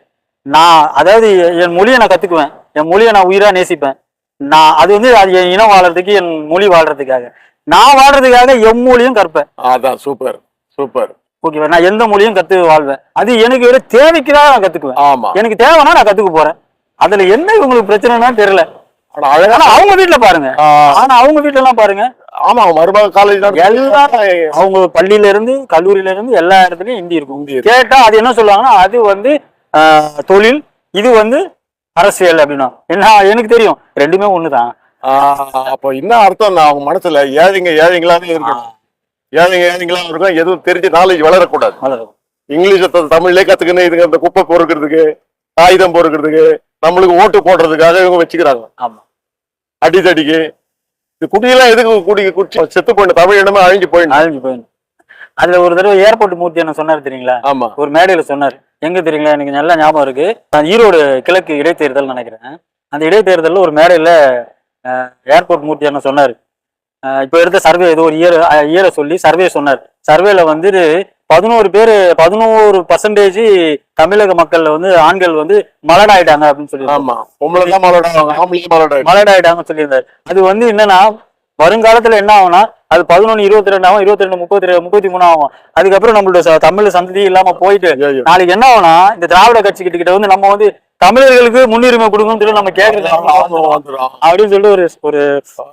நான் அதாவது என் மொழியை நான் கத்துக்குவேன், என் மொழியை நான் உயிரா நேசிப்பேன். நான் அது வந்து அது என் இனம் வாழ்றதுக்கு, என் மொழி வாழ்றதுக்காக, நான் வாழ்றதுக்காக என் மொழியும் கற்பேன். அதான் சூப்பர் சூப்பர். ஓகேவா? நான் எந்த மொழியும் கத்து வாழ்வேன். அது எனக்கு ஒரு தேவைக்குதான் நான் கத்துக்குவேன். ஆமா, எனக்கு தேவைன்னா நான் கத்துக்க போறேன். அதுல என்ன இவங்களுக்கு பிரச்சனைனா தெரியல. ஆனா அவங்க வீட்டுல பாருங்க, அவங்க வீட்டுல எல்லாம் பாருங்க. ஆமா, மருமக காலேஜ் எல்லாம் அவங்க பள்ளியில இருந்து கல்லூரியில இருந்து எல்லா இடத்துலயும் ஹிந்தி இருக்கும். கேட்டா அது என்ன சொல்லுவாங்கன்னா அது வந்து தொழில், இது வந்து அரசியல் அப்படின்னா என்ன எனக்கு தெரியும், ரெண்டுமே ஒண்ணுதான். அப்போ என்ன அர்த்தம்? அவங்க மனசுல ஏழைங்களாவே இருக்கணும், ஏழைங்களா இருக்கும். எதுவும் தெரிஞ்சு நாலேஜ் வளரக்கூடாது. இங்கிலீஷ் தமிழ்லயே கத்துக்கணும். இதுங்க அந்த குப்பை பொறுக்கிறதுக்கு, ஆயுதம் பொறுக்கிறதுக்கு, நம்மளுக்கு ஓட்டு போடுறதுக்காக இவங்க வச்சுக்கிறாங்க. ஆமா, அடித்தடிக்கு இது குடியெல்லாம் எதுக்கு குடிச்சு செத்து போயிடும், தமிழ் இடமே அழிஞ்சு போயிடும். அதுல ஒரு தடவை ஏர்போர்ட் மூர்த்தி என்ன சொன்னாரு தெரியுங்களா? ஆமா, ஒரு மேடையில சொன்னாரு. எங்க தெரியுங்களா? எனக்கு நல்ல ஞாபகம் இருக்கு. நான் ஈரோடு கிழக்கு இடைத்தேர்தல் நினைக்கிறேன். அந்த இடைத்தேர்தல்ல ஒரு மேடையில ஏர்போர்ட் மூர்த்தி என்ன சொன்னாரு, இப்ப எடுத்த சர்வே ஏதோ ஒரு இயரை சொல்லி சர்வே சொன்னார். சர்வேல வந்து 11% தமிழக மக்கள்ல வந்து ஆண்கள் வந்து மலடாயிட்டாங்க அப்படின்னு சொல்லி மலடாயிட்டாங்கன்னு சொல்லியிருந்தாரு. அது வந்து என்னன்னா வருங்காலத்துல என்ன ஆகும்னா அது 11, 22 ஆகும், 22, 32, 33 ஆகும். அதுக்கப்புறம் நம்மளோட தமிழ் சந்ததி இல்லாம போயிட்டு நாளைக்கு என்ன ஆகும்னா இந்த திராவிட கட்சி கிட்ட வந்து நம்ம வந்து தமிழர்களுக்கு முன்னுரிமை கொடுக்கணும்னு சொல்லி நம்ம கேட்கறது அப்படின்னு சொல்லிட்டு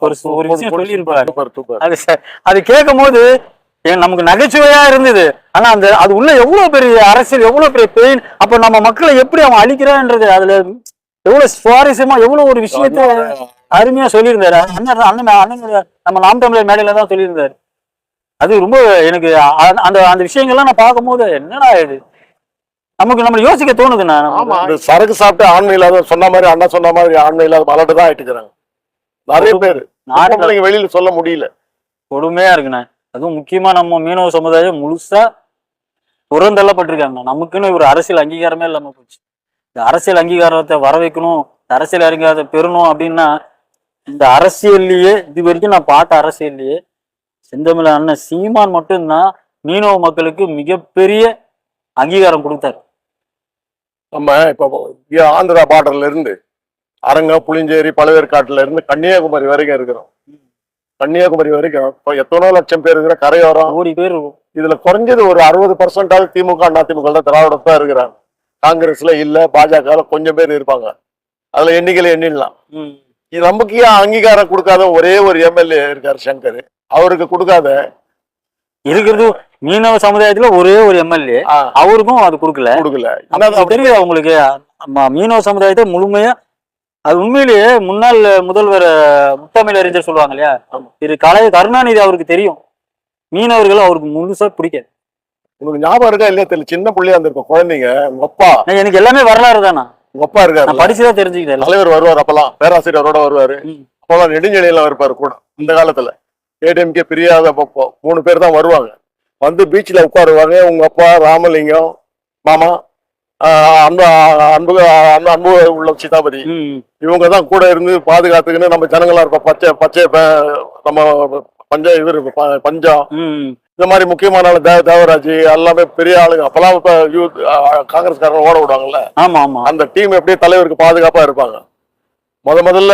ஒரு விஷயம் சொல்லி இருப்பாரு. அது கேட்கும் போது நமக்கு நகைச்சுவையா இருந்தது. ஆனா அது உள்ள எவ்வளவு பெரிய அரசியல், எவ்வளவு பெரிய பெயின். அப்ப நம்ம மக்களை எப்படி அவன் அழிக்கிறான்றது அதுல எவ்வளவு சுவாரஸ்யமா எவ்வளவு ஒரு விஷயத்த அருமையா சொல்லியிருந்தாரு. அண்ணன் நம்ம நாம் தமிழர் மேடையில தான் சொல்லியிருந்தாரு. அது ரொம்ப எனக்கு அந்த விஷயங்கள்லாம் நான் பார்க்கும் போது என்னடா இது நமக்கு நம்ம யோசிக்க தோணுதுண்ணா. சரக்கு சாப்பிட்டு ஆண்மை இல்லாத சொன்ன மாதிரி அண்ணா சொன்ன மாதிரி ஆண்மை இல்லாத மலட்டு தான் ஆயிட்டுக்கிறாங்க நிறைய பேர். வெளியில சொல்ல முடியல, கொடுமையா இருக்குண்ணா. அதுவும் முக்கியமா நம்ம மீனவ சமுதாயம் முழுசா புறந்தள்ளப்பட்டிருக்காங்க. நமக்குன்னு ஒரு அரசியல் அங்கீகாரமே இல்லாம போச்சு. இந்த அரசியல் அங்கீகாரத்தை வர வைக்கணும், அரசியல் அங்கீகாரத்தை பெறணும் அப்படின்னா இந்த அரசியல்லையே இது வரைக்கும் நான் பார்த்த அரசியல்லையே செந்தமிழ் அண்ணன் சீமான் மட்டும்தான் மீனவ மக்களுக்கு மிகப்பெரிய அங்கீகாரம் கொடுத்தாரு. நம்ம இப்போ ஆந்திரா பார்டர்ல இருந்து அரங்க, புளிஞ்சேரி, பழவேற்காட்டுல இருந்து கன்னியாகுமரி வரைக்கும் இருக்கிறோம். கன்னியாகுமரி வரைக்கும் இப்போ எத்தனோ லட்சம் பேர் இருக்கிற கரையோரம், 1 கோடி பேர் இருக்கும். இதுல குறைஞ்சது ஒரு 60% திமுக, அதிமுக தான், திராவிடம் தான் இருக்கிறாங்க. காங்கிரஸ்ல இல்ல, பாஜக கொஞ்சம் பேர் இருப்பாங்க. அதுல எண்ணிக்கையில எண்ணிடலாம். இது நமக்கு ஏன் அங்கீகாரம் கொடுக்காத ஒரே ஒரு எம்எல்ஏ இருக்காரு, சங்கர். அவருக்கு கொடுக்காத இருக்கிறது மீனவ சமுதாயத்துல ஒரே ஒரு எம்எல்ஏ, அவருக்கும் அது கொடுக்கல. தெரியுது அவங்களுக்கு மீனவ சமுதாயத்தை முழுமையா. அது உண்மையிலேயே முன்னாள் முதல்வர் முத்தமிழறிஞர் சொல்லுவாங்க இல்லையா, திரு கருணாநிதி அவருக்கு தெரியும் மீனவர்கள் அவருக்கு முழுசா பிடிக்காது. உங்களுக்கு ஞாபகம் இருக்கா இல்லையா தெரியல, சின்ன பிள்ளையா இருந்திருக்கும் குழந்தைங்க. உங்க அப்பா, எனக்கு எல்லாமே வரலாறு தானா, உங்க அப்பா இருக்காரு, படிச்சுதான் தெரிஞ்சுக்கிட்டேன். தலைவர் வருவார், அப்பெல்லாம் பேராசிரியரோட வருவாரு. அப்பெல்லாம் நெடுஞ்செழியெல்லாம் இருப்பாரு கூட. இந்த காலத்துல ஏடிஎம்கே பிரியாத 3 பேர் தான் வருவாங்க. வந்து பீச்சில் உட்காருவாங்க. உங்க அப்பா, ராமலிங்கம், மாமா, அந்த அன்பு அன்பு உள்ள சீதாபதி, இவங்க தான் கூட இருந்து பாதுகாத்துக்குன்னு நம்ம ஜனங்களா இருப்போம். பச்சை பச்சை நம்ம பஞ்சம், இந்த மாதிரி முக்கியமான தேவராஜ் எல்லாமே பெரிய ஆளுங்க. அப்பெல்லாம் இப்ப யூத் காங்கிரஸ்காரங்க ஓட விடுவாங்கல்ல, அந்த டீம் எப்படியே தலைவருக்கு பாதுகாப்பா இருப்பாங்க. முதல்ல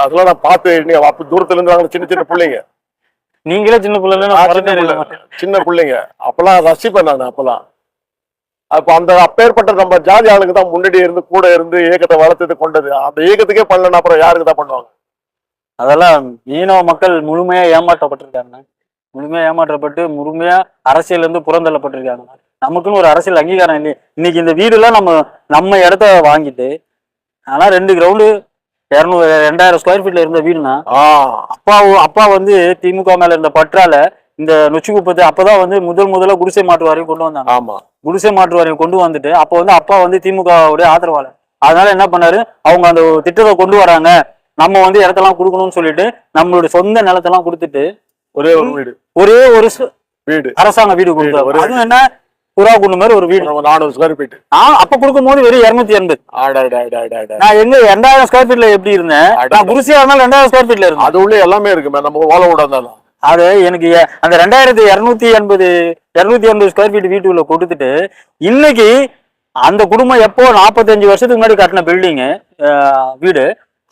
அதெல்லாம் நான் பார்த்து, அப்ப தூரத்துல இருந்து சின்ன சின்ன பிள்ளைங்க, நீங்களே சின்ன பிள்ளைங்க, சின்ன பிள்ளைங்க அப்பெல்லாம் ரசிப்பேன் நான். அப்பெல்லாம் அப்ப அந்த அப்பேற்பட்ட நம்ம ஜாதி ஆளுங்க தான் முன்னாடி இருந்து கூட இருந்து இயக்கத்தை வளர்த்தது கொண்டது. அந்த இயக்கத்துக்கே பண்ணலன்னா அப்புறம் யாருக்கு தான் பண்ணுவாங்க? அதெல்லாம் மீனவ மக்கள் முழுமையா ஏமாற்றப்பட்டிருக்காங்க. முழுமையா ஏமாற்றப்பட்டு முழுமையா அரசியல் இருந்து புறந்தள்ளப்பட்டிருக்காங்க. நமக்குன்னு ஒரு அரசியல் அங்கீகாரம் இல்லையே. இன்னைக்கு இந்த வீடு எல்லாம் நம்ம இடத்த வாங்கிட்டு, ஆனா 2 கிரவுண்டு 2000 ஸ்கொயர் ஃபீட்ல இருந்த வீடுனா, அப்பா வந்து திமுக மேல இருந்த பற்றால இந்த நொச்சிக்குப்பத்தை அப்பதான் வந்து முதல்ல குடிசை மாற்று வாரியம் கொண்டு வந்தாங்க. ஆமா, குடிசை மாற்று வாரியம் கொண்டு வந்துட்டு அப்ப வந்து அப்பா வந்து திமுகவுடைய ஆதரவாளர். அதனால என்ன பண்ணாரு, அவங்க அந்த திட்டத்தை கொண்டு வராங்க, நம்ம வந்து இடத்தெல்லாம் கொடுக்கணும்னு சொல்லிட்டு நம்மளுடைய சொந்த நிலத்தெல்லாம் கொடுத்துட்டு ஒரே ஒரு வீடு அரசாங்க வீடு கொடுத்தாரு. அதுவும் என்ன, புறா குண்டு மாதிரி ஒரு வீடு 400 ஸ்கொயர் ஃபீட். அப்ப கொடுக்கும் போது வெறும் 280. நான் எங்க 2000 ஸ்கொயர் ஃபீட்ல எப்படி இருந்தேன், நான் குடிசையா இருந்தாலும் 2000 ஸ்கொயர் ஃபீட்ல இருந்தேன். அது உள்ள எல்லாமே இருக்கு, நம்ம ஓலை விடாதான். அது எனக்கு அந்த 2280 ஸ்கொயர் ஃபீட் வீட்டுக்குள்ள கொடுத்துட்டு, இன்னைக்கு அந்த குடும்பம் எப்போ 45 வருஷத்துக்கு முன்னாடி கட்டின பில்டிங்கு வீடு,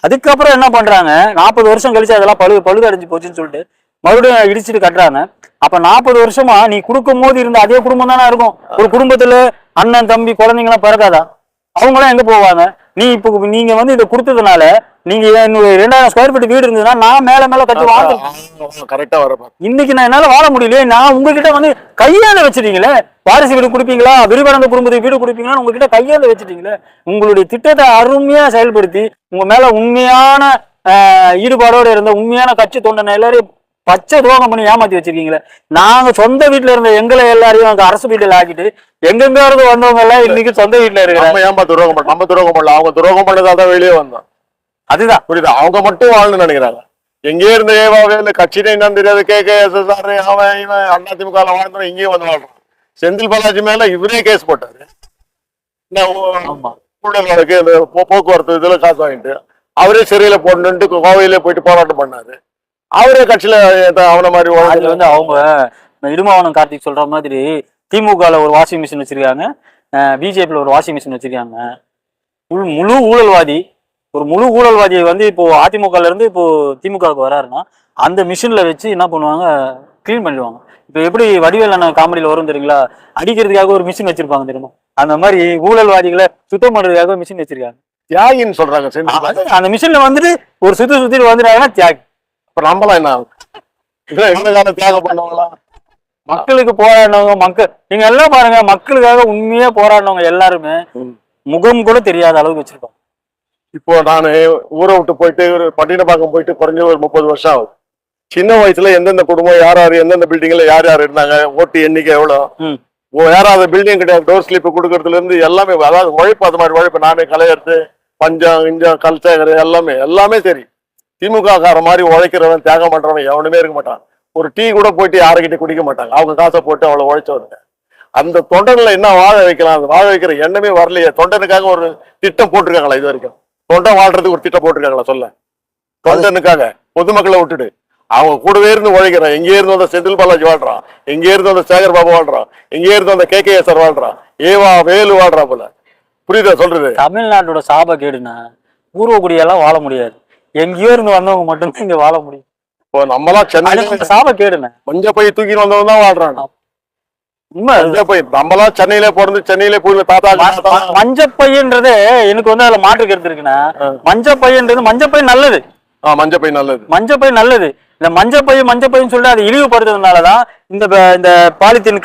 அதுக்கப்புறம் என்ன பண்றாங்க, 40 வருஷம் கழிச்சு அதெல்லாம் பழுது அடைஞ்சு போச்சுன்னு சொல்லிட்டு மறுபடியும் இடிச்சுட்டு கட்டுறாங்க. அப்ப 40 வருஷமா நீ கொடுக்கும் போது இருந்த அதே குடும்பம் தானே இருக்கும். ஒரு குடும்பத்துல அண்ணன், தம்பி, குழந்தைங்க எல்லாம் பிறக்காதா? அவங்க எல்லாம் எங்க போவாங்க? நீங்க வந்து இதை கொடுத்ததுனால, நீங்க 2000 ஸ்கொயர் ஃபீட் வீடு இருந்ததுன்னா நான் மேல கட்டி வாழ்றேன். இன்னைக்கு நான் என்னால வாழ முடியலையே. நான் உங்ககிட்ட வந்து கையால வச்சிட்டீங்களே, வாரிசு வீடு கொடுப்பீங்களா, விரிவடைந்த குடும்பத்துக்கு வீடு கொடுப்பீங்களா, உங்ககிட்ட கையால வச்சுட்டீங்களே. உங்களுடைய திட்டத்தை அருமையா செயல்படுத்தி உங்க மேல உண்மையான ஈடுபாடோட இருந்த உண்மையான கட்சி தொண்டனை எல்லாரையும் பச்சை துரோகம் பண்ணி ஏமாத்தி வச்சிருக்கீங்களே. நாங்க சொந்த வீட்டுல இருந்த எங்களை எல்லாரையும் அரசு வீட்டுல ஆக்கிட்டு எங்கெங்க இருந்து வந்தவங்க எல்லாம் இன்னைக்கு சொந்த வீட்டுல இருக்கிறாங்க. நம்ம துரோகம் பண்ணல, அவங்க துரோகம் பண்ணதாதான் வெளியே வந்தோம். அதுதான் புரியுதா? அவங்க மட்டும் வாழணும்னு நினைக்கிறாங்க. எங்கே இருந்து ஏவாவே கட்சினே என்னன்னு தெரியாது, KKSSR அவன் இவன் அதிமுக வாழ்ந்தோம், இங்கேயும் வந்து வாழ்றான். செந்தில் பாலாஜி மேல இவரே கேஸ் போட்டாரு. போக்குவரத்து இதுல காசு வாங்கிட்டு அவரே சிறையில போடணுன்ட்டு கோவையிலே போயிட்டு போராட்டம் பண்ணாரு. அவரே கட்சியில அவன மாதிரி வந்து அவங்க இடுமாவனம் கார்த்திக் சொல்ற மாதிரி திமுகல ஒரு வாஷிங் மிஷின் வச்சிருக்காங்க, பிஜேபியில ஒரு வாஷிங் மிஷின் வச்சிருக்காங்க. முழு ஊழல்வாதியை வந்து இப்போ அதிமுகல இருந்து இப்போ திமுகவுக்கு வராருன்னா அந்த மிஷின்ல வச்சு என்ன பண்ணுவாங்க, கிளீன் பண்ணிடுவாங்க. இப்போ எப்படி வடிவேல் அண்ணன் காமெடியில வரும் தெரியுங்களா, அடிக்கிறதுக்காக ஒரு மிஷின் வச்சிருப்பாங்க தெரியுமா, அந்த மாதிரி ஊழல்வாதிகளை சுத்தம் பண்றதுக்காக மிஷின் வச்சிருக்காங்க. தியாகின்னு சொல்றாங்க. அந்த மிஷின்ல வந்துட்டு ஒரு சுத்திட்டு வந்துட்டாங்கன்னா தியாகி. இப்ப நம்மளாம் என்ன தியாகம் பண்ணுவாங்களா? மக்களுக்கு போராடினவங்க, நீங்க எல்லாம் பாருங்க, மக்களுக்காக உண்மையா போராடினவங்க எல்லாருமே முகம் கூட தெரியாத அளவுக்கு வச்சிருப்பாங்க. இப்போ நானு ஊரை விட்டு போயிட்டு ஒரு பட்டினப்பாக்கம் போயிட்டு குறைஞ்ச ஒரு 30 வருஷம் ஆகுது. சின்ன வயசுல எந்தெந்த குடும்பம் யார் எந்தெந்த பில்டிங்ல யார் இருந்தாங்க, ஓட்டு எண்ணிக்கை எவ்வளவு, யாராவது பில்டிங் கிடையாது, டோர் ஸ்லிப் கொடுக்கறதுல இருந்து எல்லாமே, அதாவது உழைப்பு, அது மாதிரி உழைப்பு. நானே கலையெடுத்து பஞ்சம் இஞ்சம் கல்ச்சேகர் எல்லாமே சரி. திமுக கார மாதிரி உழைக்கிறவன் தியாகம் பண்றவன் எவனுமே இருக்க மாட்டான். ஒரு டீ கூட போயிட்டு யாருக்கிட்ட குடிக்க மாட்டாங்க. அவங்க காசை போட்டு அவ்வளவு உழைச்சவங்க. அந்த தொண்டன்ல என்ன வாழ வைக்கலாம், அந்த வாழ வைக்கிற எண்ணமே வரலையே. தொண்டனுக்காக ஒரு திட்டம் போட்டிருக்காங்களா இது வரைக்கும்? தொண்டன் வாழ்றதுக்கு ஒரு திட்டம் போட்டிருக்காங்களா சொல்ல? தொண்டனுக்காக பொதுமக்களை விட்டுட்டு அவங்க கூடவே இருந்து உழைக்கிறான். எங்கே இருந்து வந்த செந்தில் பாலாஜி வாழ்றான், எங்கே இருந்து வந்த சேகர் பாபு வாழ்றான், எங்கே இருந்து வந்த KKSR வாழ்றான், ஏவா வேலு வாழ்றா போல. புரியுதா சொல்றது? தமிழ்நாட்டோட சாப கேடுனா பூர்வகுடியெல்லாம் வாழ முடியாது, எங்கேயோ இருந்து வந்தவங்க மட்டும்தான் இங்க வாழ முடியும். இப்போ நம்மளாம் சென்னை சாப கேடுன மஞ்ச போய் தூக்கிட்டு வந்தவங்க தான் வாழ்றாங்க. நம்மளாம் சென்னையில பிறந்து சென்னையில போய் தாத்தா மஞ்சப்பையன்றதே எனக்கு வந்து அதுல மாற்று கருத்து இருக்குன்னா, மஞ்சப்பையன்றது மஞ்சப்பை நல்லது, மஞ்சப்பை நல்லது, மஞ்சப்பை நல்லது. இந்த மஞ்சப்பைன்னு சொல்லிட்டு அதை இழிவுபடுத்துறதுனாலதான் இந்த பாலித்தீன்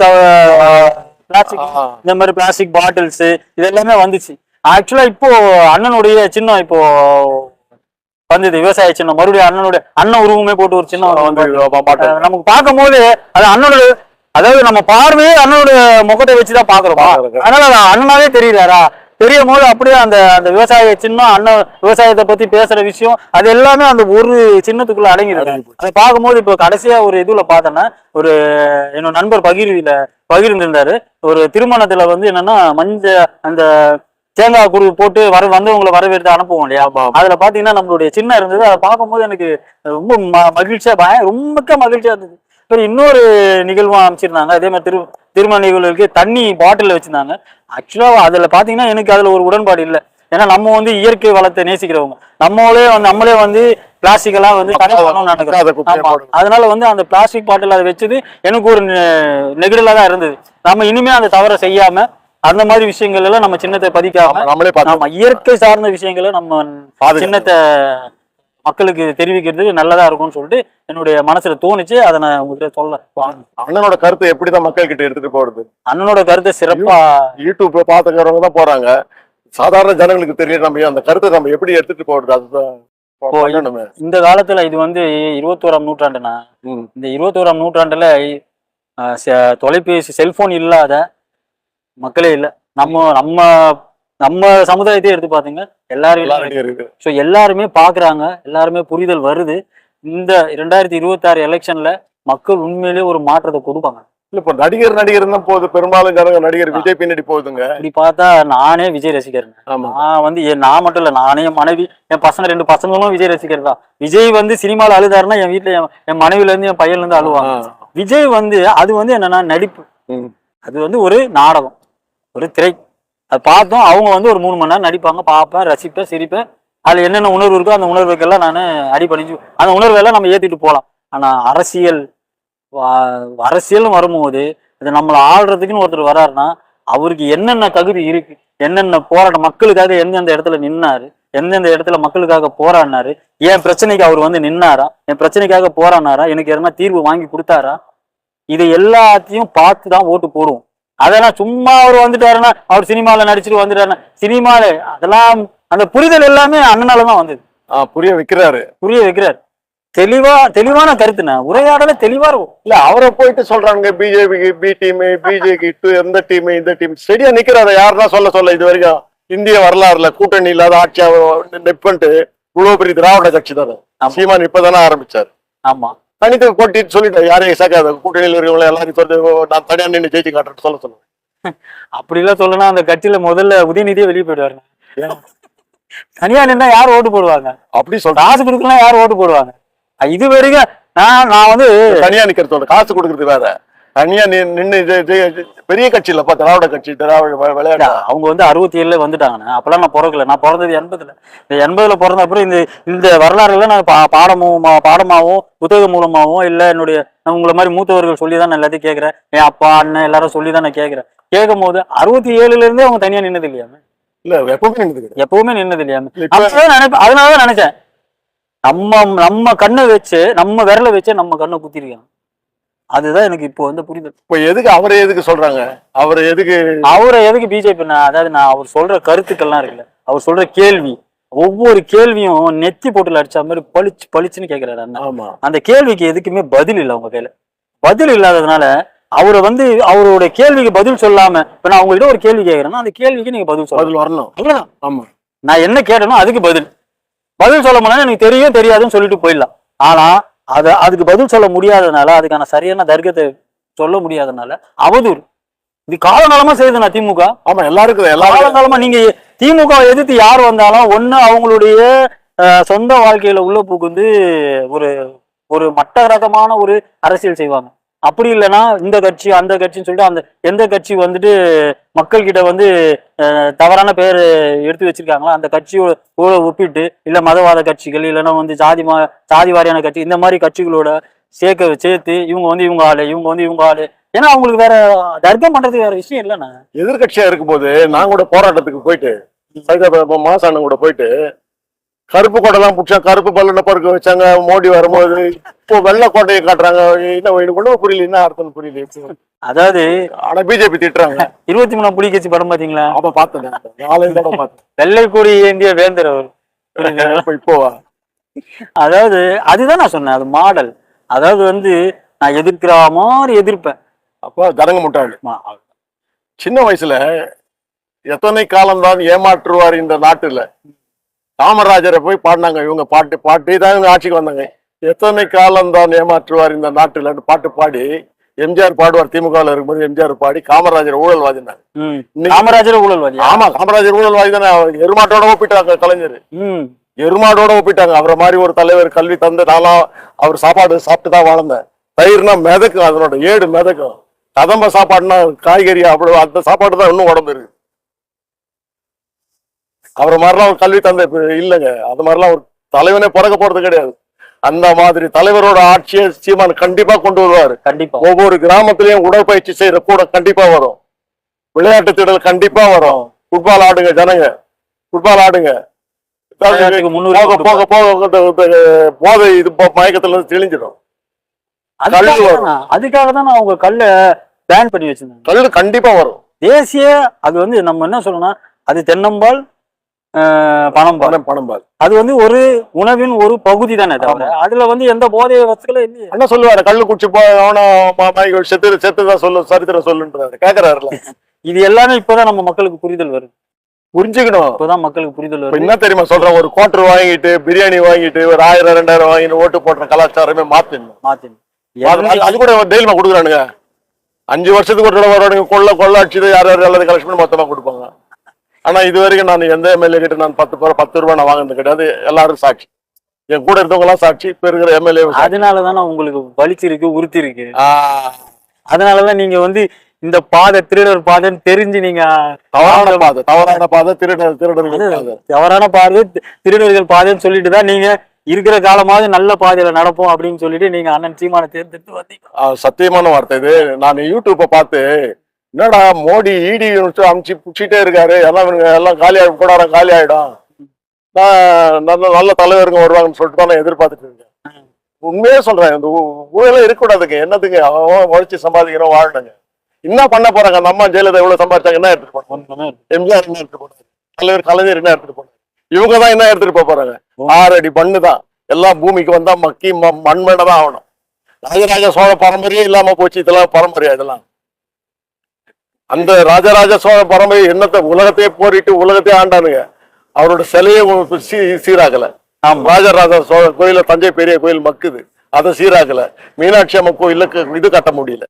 பிளாஸ்டிக், இந்த மாதிரி பிளாஸ்டிக் பாட்டில்ஸ் இதெல்லாமே வந்துச்சு. ஆக்சுவலா இப்போ அண்ணனுடைய சின்னம் இப்போ வந்தது, விவசாய சின்னம், மறுபடியும் அண்ணன் உருவமே போட்டு ஒரு சின்னம் நமக்கு பார்க்கும் போது அது அண்ணனோட, அதாவது நம்ம பார்வையே அண்ணனோட முகத்தை வச்சுதான் பாக்குறோம். அதனால அண்ணனாவே தெரியறாரா, தெரியும் போது அப்படியே அந்த விவசாய சின்னம், அண்ணன் விவசாயத்தை பத்தி பேசுற விஷயம் அது எல்லாமே அந்த ஒரு சின்னத்துக்குள்ள அடங்கிருக்கு. அதை பார்க்கும்போது இப்போ கடைசியா ஒரு இதுல பார்த்தோன்னா, ஒரு என்னோட நண்பர் பகிர்ந்திருந்தாரு. ஒரு திருமணத்துல வந்து என்னன்னா அந்த தேங்காய் குரு போட்டு வந்தவங்களை வரவேற்று அனுப்புவோம் இல்லையா, அதுல பாத்தீங்கன்னா நம்மளுடைய சின்னம் இருந்தது. அதை பார்க்கும்போது எனக்கு ரொம்ப மகிழ்ச்சியா, ரொம்ப மகிழ்ச்சியா இருந்தது. இன்னொரு நிகழ்வு அமைச்சிருந்தாங்க, அதே மாதிரி திருமண நிகழ்வுக்கு தண்ணி பாட்டில் வச்சிருந்தாங்க. ஆக்சுவலா அதுல பாத்தீங்கன்னா எனக்கு அதுல ஒரு உடன்பாடு இல்லை. ஏன்னா நம்ம வந்து இயற்கை வளத்தை நேசிக்கிறவங்க, நம்மளே வந்து பிளாஸ்டிக் எல்லாம் வந்து நடக்கிறோம். அதனால வந்து அந்த பிளாஸ்டிக் பாட்டில் அதை வச்சது எனக்கு ஒரு நெகிழலா தான் இருந்தது. நம்ம இனிமே அந்த தவறை செய்யாம அந்த மாதிரி விஷயங்கள் எல்லாம் நம்ம சின்னத்தை பதிக்காம நம்ம இயற்கை சார்ந்த விஷயங்களை நம்ம சின்னத்தை மக்களுக்கு தெரிவிக்கிறதுக்கு நல்லதா இருக்கும்னு சொல்லிட்டு என்னுடைய மனசுல தோணுச்சு. அதை நான் உங்ககிட்ட சொல்ல. அண்ணனோட கருத்தை எப்படிதான் மக்கள் கிட்ட எடுத்துட்டு போறது? அண்ணனோட கருத்தை சிறப்பா யூடியூப் பாத்துக்கிறவங்க தான் போறாங்க, சாதாரண ஜனங்களுக்கு தெரியல நம்ம அந்த கருத்தை நம்ம எப்படி எடுத்துட்டு போறது. அதுதான் இந்த காலத்துல இது வந்து 21ஆம் நூற்றாண்டுனா, இந்த 21ஆம் நூற்றாண்டுல தொலைபேசி செல்போன் இல்லாத மக்களே இல்லை. நம்ம சமுதாயத்தையே எடுத்து பாத்தீங்க, எல்லாருமே பாக்குறாங்க, எல்லாருமே புரிதல் வருது. இந்த 2026 எலெக்ஷன்ல மக்கள் உண்மையிலேயே ஒரு மாற்றத்தை கொடுப்பாங்க. இல்ல இப்ப நடிகர் தான் போகுது, பெரும்பாலும் நடிகர் விஜய் பின்னாடி போகுதுங்க. இப்படி பார்த்தா நானே விஜய் ரசிகர். நான் வந்து நான் மட்டும் இல்ல, நானே என் மனைவி, என் பசங்க 2 பசங்களும் விஜய் ரசிகர் தான். விஜய் வந்து சினிமால அழுதாருன்னா என் வீட்டுல என் மனைவில இருந்து என் பையன்ல இருந்து அழுவாங்க. விஜய் வந்து அது வந்து என்னன்னா நடிப்பு, அது வந்து ஒரு நாடகம், ஒரு திரை. அது பார்த்தோம், அவங்க வந்து ஒரு 3 மணி நேரம் நடிப்பாங்க, பார்ப்பேன், ரசிப்பேன், சிரிப்பேன். அதுல என்னென்ன உணர்வு இருக்கோ அந்த உணர்வுக்கெல்லாம் நான் அடிபணிஞ்சு அந்த உணர்வெல்லாம் நம்ம ஏத்திட்டு போகலாம். ஆனா அரசியல்னு வரும்போது அது நம்மளை ஆள்றதுக்குன்னு ஒருத்தர் வர்றாருன்னா அவருக்கு என்னென்ன தகுதி இருக்கு, என்னென்ன போராட்டம், மக்களுக்காக எந்தெந்த இடத்துல நின்னாரு, எந்தெந்த இடத்துல மக்களுக்காக போராடினாரு, என் பிரச்சனைக்கு அவர் வந்து நின்னாரா, என் பிரச்சனைக்காக போராடினாரா, எனக்கு எதனா தீர்வு வாங்கி கொடுத்தாரா, இது எல்லாத்தையும் பார்த்து தான் ஓட்டு போடுவோம். அதெல்லாம் சும்மா அவர் வந்துட்டாருன்னா, அவர் சினிமால நடிச்சுட்டு வந்துட்டாருன்னா, சினிமால அதெல்லாம் அந்த புரிதல் எல்லாமே அண்ணனாலதான் வந்தது. புரிய வைக்கிறாரு. தெளிவான கருத்துனா உரையாடல தெளிவா இருக்கும். இல்ல அவரை போயிட்டு சொல்றாங்க பிஜேபிக்கு பி டீம், பிஜேபி எந்த டீம், இந்த டீம் சரியா நிக்கிறாரு. யாருன்னா சொல்ல இது வரைக்கும் இந்திய வரலாறுல கூட்டணி இல்லாத ஆட்சியா நெப்பன்ட்டு இவ்வளவு பெரிய திராவிட கட்சி தானே. சீமான் இப்பதானே ஆரம்பிச்சாரு. ஆமா, தனித்து போட்டின்னு சொல்லிட்டு யாரையும் சேர்க்காத, கூட்டணியில் இருக்கிறவங்க எல்லாரும் சொல்லி நான் தனியா நின்று ஜெயிச்சு காட்டுறேன்னு சொல்லுவேன். அப்படி எல்லாம் சொல்லணும். அந்த கட்சியில முதல்ல உதயநிதியே வெளியே போயிடுவாரு. தனியா நின்னா யார் ஓட்டு போடுவாங்க? அப்படி சொல்ற காசு கொடுக்கலாம், யார் ஓட்டு போடுவாங்க? இது வரைக்கும் நான் வந்து தனியா நிக்கிறதோட காசு கொடுக்கறது வேற, தனியா நின்று பெரிய கட்சி இல்லப்பா திராவிட கட்சி, திராவிட விளையாட்டு. அவங்க வந்து 67 வந்துட்டாங்கண்ணா. அப்பெல்லாம் நான் பிறக்கல, நான் பிறந்தது 80ல. இந்த 80ல பிறந்த அப்புறம் இந்த வரலாறு எல்லாம் நான் பாடமாவும் புத்தக மூலமாவும் இல்ல என்னுடைய உங்களை மாதிரி மூத்தவர்கள் சொல்லிதான் நான் எல்லாத்தையும் கேட்கிறேன். என் அப்பா அண்ணன் எல்லாரும் சொல்லிதான் நான் கேட்கிறேன். கேட்கும் போது 67ல இருந்தே அவங்க தனியா நின்னது இல்லையாம? இல்ல எப்பவுமே நின்னது இல்லையாம? அதனாலதான் நினைச்சேன், நம்ம கண்ணை வச்சு நம்ம விரலை வச்சு நம்ம கண்ணை குத்திருக்காங்க. அதுதான் எனக்கு இப்போ வந்து புரியுது. இப்போ எதுக்கு அவரை எதுக்கு சொல்றாங்க, அவரை எதுக்கு பிஜேபி? அதாவது நான் அவர் சொல்ற கருத்துக்கள்லாம் இருக்குல்ல, அவர் சொல்ற கேள்வி, ஒவ்வொரு கேள்வியும் நெத்தி போட்டுல அடிச்ச மாதிரி பளிச்சுன்னு கேட்கிறாரு அண்ணா. அந்த கேள்விக்கு எதுக்குமே பதில் இல்லை அவங்க கையில. பதில் இல்லாததுனால அவரை வந்து அவருடைய கேள்விக்கு பதில் சொல்லாம, இப்ப நான் உங்ககிட்ட ஒரு கேள்வி கேட்கிறேன்னா அந்த கேள்விக்கு நீங்க பதில் வரணும். அவ்வளவுதான். ஆமா, நான் என்ன கேட்டனோ அதுக்கு பதில் சொல்ல முடியாது, எனக்கு தெரியாதுன்னு சொல்லிட்டு போயிடலாம். ஆனா அதுக்கு பதில் சொல்ல முடியாததுனால, அதுக்கான சரியான தர்க்கத்தை சொல்ல முடியாதனால அவதூறு. இது காலகாலமா செய்யுதுண்ணா திமுக. ஆமா, எல்லாருக்கும் காலகாலமா நீங்க திமுக எதிர்த்து யார் வந்தாலும் ஒண்ணு அவங்களுடைய சொந்த வாழ்க்கையில உள்ள புகுந்து ஒரு ஒரு மட்ட ரகமான ஒரு அரசியல் செய்வாங்க. அப்படி இல்லைன்னா இந்த கட்சி அந்த கட்சின்னு சொல்லிட்டு அந்த எந்த கட்சி வந்துட்டு மக்கள் கிட்ட வந்து தவறான பெயர் எடுத்து வச்சிருக்காங்களா அந்த கட்சியோட ஒப்பிட்டு இல்ல மதவாத கட்சிகள் இல்லைன்னா வந்து சாதி வாரியான கட்சி இந்த மாதிரி கட்சிகளோட சேர்த்து இவங்க வந்து இவங்க ஆளு இவங்க வந்து இவங்க ஆளு. ஏன்னா அவங்களுக்கு வேற தர்க்கம் பண்றதுக்கு வேற விஷயம் இல்லைண்ணா. எதிர்கட்சியா இருக்கும்போது நான் கூட போராட்டத்துக்கு போயிட்டு மாசானம் கூட போயிட்டு கருப்பு கோட்டைலாம் பிடிச்சா கருப்பு பல்லுன பருக்க வச்சாங்க. மோடி வரும்போது இப்போ வெள்ளை கோட்டையை காட்டுறாங்க. என்ன ஒண்ணும் புரியல, என்ன அர்த்தம் புரியல. அதாவது ஆனா பிஜேபி திட்டுறாங்க. 23 புலிகட்சி படம் பாத்தீங்களா? அப்ப பார்த்தேன். வெள்ளை கொடி ஏந்திய வேந்தர் அவர் இப்போவா? அதாவது அதுதான் நான் சொன்னேன், அது மாடல். அதாவது வந்து நான் எதிர்க்கிற மாதிரி எதிர்ப்பேன். அப்ப ஜனங்க முட்டாள். சின்ன வயசுல எத்தனை காலம்தான் ஏமாற்றுவார் இந்த நாட்டுல. காமராஜரை போய் பாடினாங்க இவங்க, பாட்டு தான் இவங்க ஆட்சிக்கு வந்தாங்க. எத்தனை காலம் தான் ஏமாற்றுவார் இந்த நாட்டுல பாட்டு பாடி எம்ஜிஆர் பாடுவார். திமுகவில் இருக்கும்போது எம்ஜிஆர் பாடி காமராஜர் ஊழல்வாதினாங்க. காமராஜர் ஊழல்வாதி? ஆமா, காமராஜர் ஊழல்வாதி தானே. எருமாட்டோட ஒப்பிட்டாங்க கலைஞர். எருமாட்டோட ஒப்பிட்டாங்க. அவரை மாதிரி ஒரு தலைவர் கல்வி தந்து நாளா அவர் சாப்பாடு சாப்பிட்டு தான் வாழ்ந்தேன். தயிர்னா மிதக்கும், அதனோட ஏடு மிதக்கும். கதம்ப சாப்பாடுனா காய்கறி அவ்வளவு, அந்த சாப்பாடு தான் இன்னும் உடம்பு இருக்கு. அவரை மாதிரிலாம் ஒரு கல்வி தந்தை இல்லைங்க. அது மாதிரிலாம் ஒரு தலைவனே பிறக்க போறது கிடையாது. அந்த மாதிரி தலைவரோட ஆட்சியை சீமான் கண்டிப்பா கொண்டு வருவாரு. கண்டிப்பா ஒவ்வொரு கிராமத்திலயும் உடற்பயிற்சி செய்யற கூட கண்டிப்பா வரும். விளையாட்டு திடல் கண்டிப்பா வரும். ஃபுட்பால் ஆடுங்க ஜனங்க, ஃபுட்பால் ஆடுங்க. போக போக போக போதை இது மயக்கத்துல இருந்து தெளிஞ்சிடும். அதுக்காக தான் அவங்க கல்ல பேன் பண்ணி வச்சிருந்தாங்க. கல்லு கண்டிப்பா வரும். தேசிய அது வந்து நம்ம என்ன சொல்லணும்னா அது தென்னம்பால் பணம்பால் அது வந்து ஒரு உணவின் ஒரு பகுதி தானே தவிர அதுல வந்து எந்த போதை வசதிகளும் இல்லையே. என்ன சொல்லுவாரு, கல்லு குடிச்சு போன செத்துதான் சொல்லு சரித்திரம் சொல்லுன்றாரு. கேக்குறாருல. இது எல்லாமே இப்பதான் நம்ம மக்களுக்கு புரிதல் வருது. புரிஞ்சுக்கணும். இப்பதான் மக்களுக்கு புரிதல் வருது. என்ன தெரியுமா சொல்றேன், ஒரு குவார்டர் வாங்கிட்டு பிரியாணி வாங்கிட்டு ஒரு 1000 2000 வாங்கிட்டு ஓட்டு போடுற கலாச்சாரமே மாத்தின்னு அது கூட டெய்லிமா கொடுக்குறானுங்க. 5 வருஷத்துக்கு ஒரு தடவை வருவானுங்க. கொள்ள அடிச்சுது யார் எல்லாரும் கலெக்ஷன் பண்ணி மொத்தமா கொடுப்பாங்க. ஆனா இது வரைக்கும் நான் எந்த எம்எல்ஏ கிட்ட நான் 10 ரூபாய் நான் வாங்கினது கிடையாது. எல்லாரும் சாட்சி, என் கூட இருந்தவங்க எல்லாம் சாட்சி. இப்ப இருக்கிற எம்எல்ஏ அதனாலதானே உங்களுக்கு வலிச்சிருக்கு, உறுத்தி இருக்கு. அதனாலதான் நீங்க வந்து இந்த பாதை திருடர் பாதைன்னு தெரிஞ்சு நீங்க தவறான பாதை திருடர்கள் பாதைன்னு சொல்லிட்டு தான் நீங்க இருக்கிற காலமாவது நல்ல பாதையில நடப்போம் அப்படின்னு சொல்லிட்டு நீங்க அண்ணன் சீமான தேர்ந்தெடுத்து வந்தீங்க. சத்தியமான வார்த்தை இது. நான் யூடியூப்பை பார்த்து என்னடா மோடி இடி அமுச்சு புடிச்சிட்டே இருக்காரு, எல்லாம் காலியாயிடும், கூடாரம் காலி ஆயிடும், நல்ல தலைவருங்க வருவாங்கன்னு சொல்லிட்டு தான் நான் எதிர்பார்த்துட்டு இருக்கேன். உண்மையே சொல்றேன், இந்த ஊழலே இருக்கக்கூடாதுங்க. என்னதுங்க, அவன் உழைச்சி சம்பாதிக்கிறோம், வாழணுங்க. என்ன பண்ண போறாங்க? அந்த அம்மா ஜெயலலிதா எவ்வளவு சம்பாதிச்சாங்க, என்ன எடுத்துட்டு போனாங்க? எம்ஜிஆர் என்ன எடுத்துட்டு போனாங்க? தலைவர் கலைஞர் என்ன எடுத்துட்டு போனாங்க? இவங்க தான் என்ன எடுத்துட்டு போறாங்க? 6 அடி பண்ணுதான். எல்லாம் பூமிக்கு வந்தா மக்கி மண்மேட தான் ஆகணும். ராஜராஜ சோழ பரம்பரையே இல்லாம போச்சு. இதெல்லாம் பரம்பரையா? இதெல்லாம் அந்த ராஜராஜ சோழ பரம்பரை என்னத்தை உலகத்தையே போரிட்டு உலகத்தையே ஆண்டானுங்க. அவரோட சிலையை சீராகல. ராஜராஜ சோழ கோயில தஞ்சை பெரிய கோயில் மக்குது, அதை சீராகல. மீனாட்சி அம்மன் கோயிலுக்கு இது கட்ட முடியல.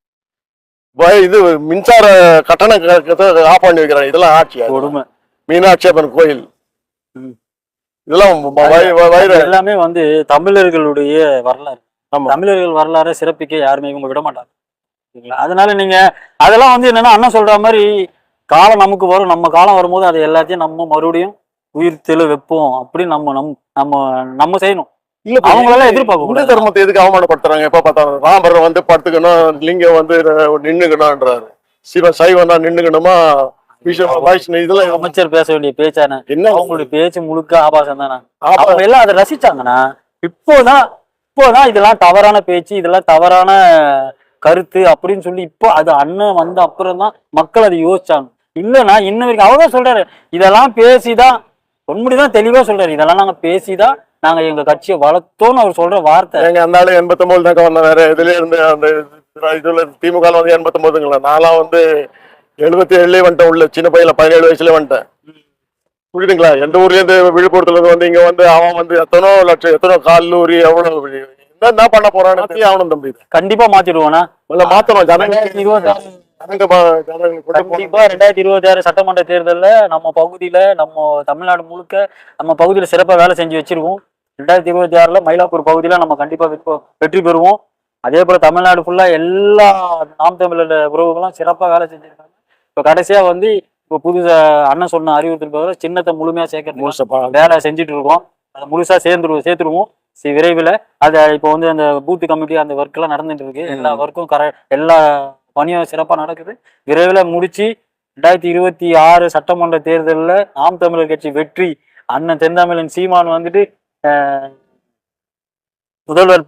இது மின்சார கட்டணம் ஆஃப் பண்ணி வைக்கிறாங்க. இதெல்லாம் ஆட்சி கொடுமை. மீனாட்சி அம்மன் கோயில் இதெல்லாம் எல்லாமே வந்து தமிழர்களுடைய வரலாறு. தமிழர்கள் வரலாறை சிறப்பிக்க யாருமே இவங்க விட மாட்டாங்க. அதனால நீங்க அதெல்லாம் வந்து என்னன்னா அண்ணன் சொல்ற மாதிரி காலம் நமக்கு வரும். நம்ம காலம் வரும்போது அதை எல்லாத்தையும் நம்ம மறுபடியும் உயிர்த்தெழு வைப்போம் அப்படின்னு நம்ம செய்யணும். இல்ல அவங்களெல்லாம் எதிர்பார்க்க தர்மத்தை எதுக்கு அவமானப்படுத்துறாங்க? எப்ப பார்த்தாலும் ராமர் வந்து படுத்துக்கணும், லிங்கம் வந்து நின்னுக்கணும்ன்றாரு. சைவனா நின்னுக்கணுமா? இதெல்லாம் அமைச்சர் பேச வேண்டிய பேச்சான என்ன? அவங்களுடைய பேச்சு முழுக்க ஆபாசம் தானே. அவங்க எல்லாம் அதை ரசிச்சாங்கன்னா இப்போதான் இதெல்லாம் தவறான பேச்சு, இதெல்லாம் தவறான கருத்து அப்படின்னு சொல்லி இப்போ அது அண்ணன் வந்த அப்புறம் தான் மக்கள் அதை யோசிச்சாங்க. இல்லைன்னா இன்ன வரைக்கும் அவர்தான் சொல்றாரு, இதெல்லாம் பேசிதான் பொன்முடிதான் தெளிவா சொல்றாரு, இதெல்லாம் நாங்க பேசிதான் நாங்க எங்க கட்சியை வளர்த்தோம்னு அவர் சொல்ற வார்த்தை. எங்க அந்த ஆளு 89 தாக்க வந்தேன். வேற இதுல இருந்து அந்த இதுல திமுக வந்து 89ங்களா? நான்லாம் வந்து 77 வந்துட்டேன். உள்ள சின்ன பையில 17 வயசுல வந்துட்டேன். புரியுதுங்களா? எந்த ஊர்ல இருந்து விழுப்புரத்துல இருந்து வந்து இங்க வந்து அவன் வந்து எத்தனோ லட்சம் எத்தனோ கல்லூரி எவ்வளவு என்ன பண்ண போறான்னு ஆகணும் தம்பி. கண்டிப்பா மாத்திடுவோம்னா மாத்தணும் ஜனங்க. கண்டிப்பா 2026 சட்டமன்ற தேர்தல்ல நம்ம பகுதியில நம்ம தமிழ்நாடு முழுக்க நம்ம பகுதியில சிறப்பா வேலை செஞ்சு வச்சிருக்கோம். 2026ல மயிலாப்பூர் பகுதியில நம்ம கண்டிப்பா வெற்றி பெறுவோம். அதே போல தமிழ்நாடு ஃபுல்லா எல்லா நாம் தமிழர் உறவுகளும் சிறப்பா வேலை செஞ்சிருக்காங்க. இப்ப கடைசியா வந்து இப்போ புதுசா அண்ணன் சொன்ன அறிவுறுத்தல் சின்னத்தை முழுமையா சேர்க்க வேலை செஞ்சுட்டு இருக்கோம். அதை முழுசா சேர்த்துருவோம் விரைவில். அது இப்போ வந்து அந்த பூத்து கமிட்டி அந்த ஒர்க் எல்லாம் நடந்துட்டு இருக்கு. எல்லா ஒர்க்கும் எல்லா பணியும் சிறப்பா நடக்குது. விரைவில் முடிச்சு 2026 சட்டமன்ற தேர்தலில் நாம் தமிழர் கட்சி வெற்றி. அண்ணன் தென்தமிழன் சீமான் வந்துட்டு முதல்வர்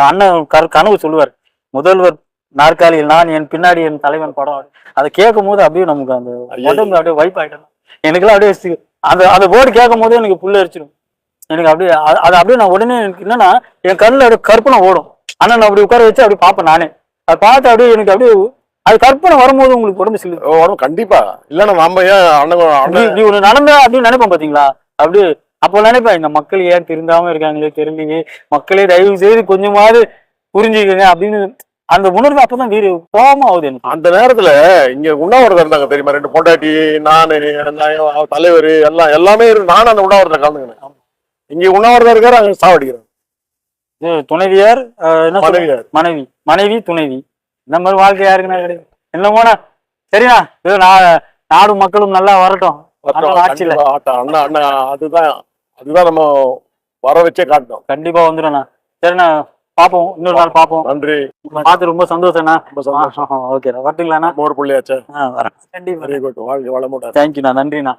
அண்ணன் கனவு சொல்லுவார், முதல்வர் நாற்காலியில் நான், என் பின்னாடி என் தலைவன் படம். அதை கேட்கும் போது அப்படியே நமக்கு அந்த உடம்பு அப்படியே வைப் ஆயிட்டேன். எனக்குலாம் அப்படியே அந்த வேர்டு கேட்கும் போது எனக்கு புள்ள அரிச்சிடும். எனக்கு அப்படியே அது அப்படியே நான் உடனே எனக்கு என்னன்னா என் கண்ணில் அப்படியே கற்பனை ஓடும். ஆனா நான் அப்படி உட்கார வச்சு அப்படி பார்ப்பேன். நானே அதை பார்த்து அப்படியே எனக்கு அப்படியே அது கற்பனை வரும்போது உங்களுக்கு உடம்பு சில்லு. கண்டிப்பா இல்லன்னா நம்ம ஏன் ஒண்ணு நடந்தா அப்படின்னு நினைப்போம் பாத்தீங்களா? அப்படியே அப்போ நினைப்பேன், இந்த மக்கள் ஏன் திருந்தாம இருக்காங்களே தெரியலையே, மக்களே தயவு செய்து கொஞ்சமாவது புரிஞ்சுக்கங்க அப்படின்னு அந்த உணர்வு அப்பதான் வீடு கோபமா ஆகுது எனக்கு. அந்த நேரத்துல இங்க உண்ணாவிரதம் இருந்தாங்க தெரியுமா, 2 பொண்டாட்டி நானு தலைவர் எல்லாமே நானும் அந்த உண்ணாவிரதம் கலந்துக்கினேன். இங்க உண்ணாவிரதம் இருக்காரு, அங்க சாவடிக்கிறேன். துணைவியார் மனைவி துணைவி இந்த மாதிரி வாழ்க்கை யாருக்குன்னா கிடையாது. என்ன போனா சரிண்ணா, நாடும் மக்களும் நல்லா வரட்டும் ஆட்சியில. அதுதான் நம்ம வர வச்சே காட்டணும். கண்டிப்பா வந்துடும்ண்ணா. சரிண்ணா, பாப்போம், இன்னொரு நாள் பாப்போம். நன்றி, பார்த்து ரொம்ப சந்தோஷம்ண்ணா. ஓகே, வரட்டுங்களாண்ணா? ஒரு புள்ளியாச்சா? வரேன் கண்டிப்பா. வெரி குட், வாழ்க வளமுடன். தேங்க்யூண்ணா, நன்றிண்ணா.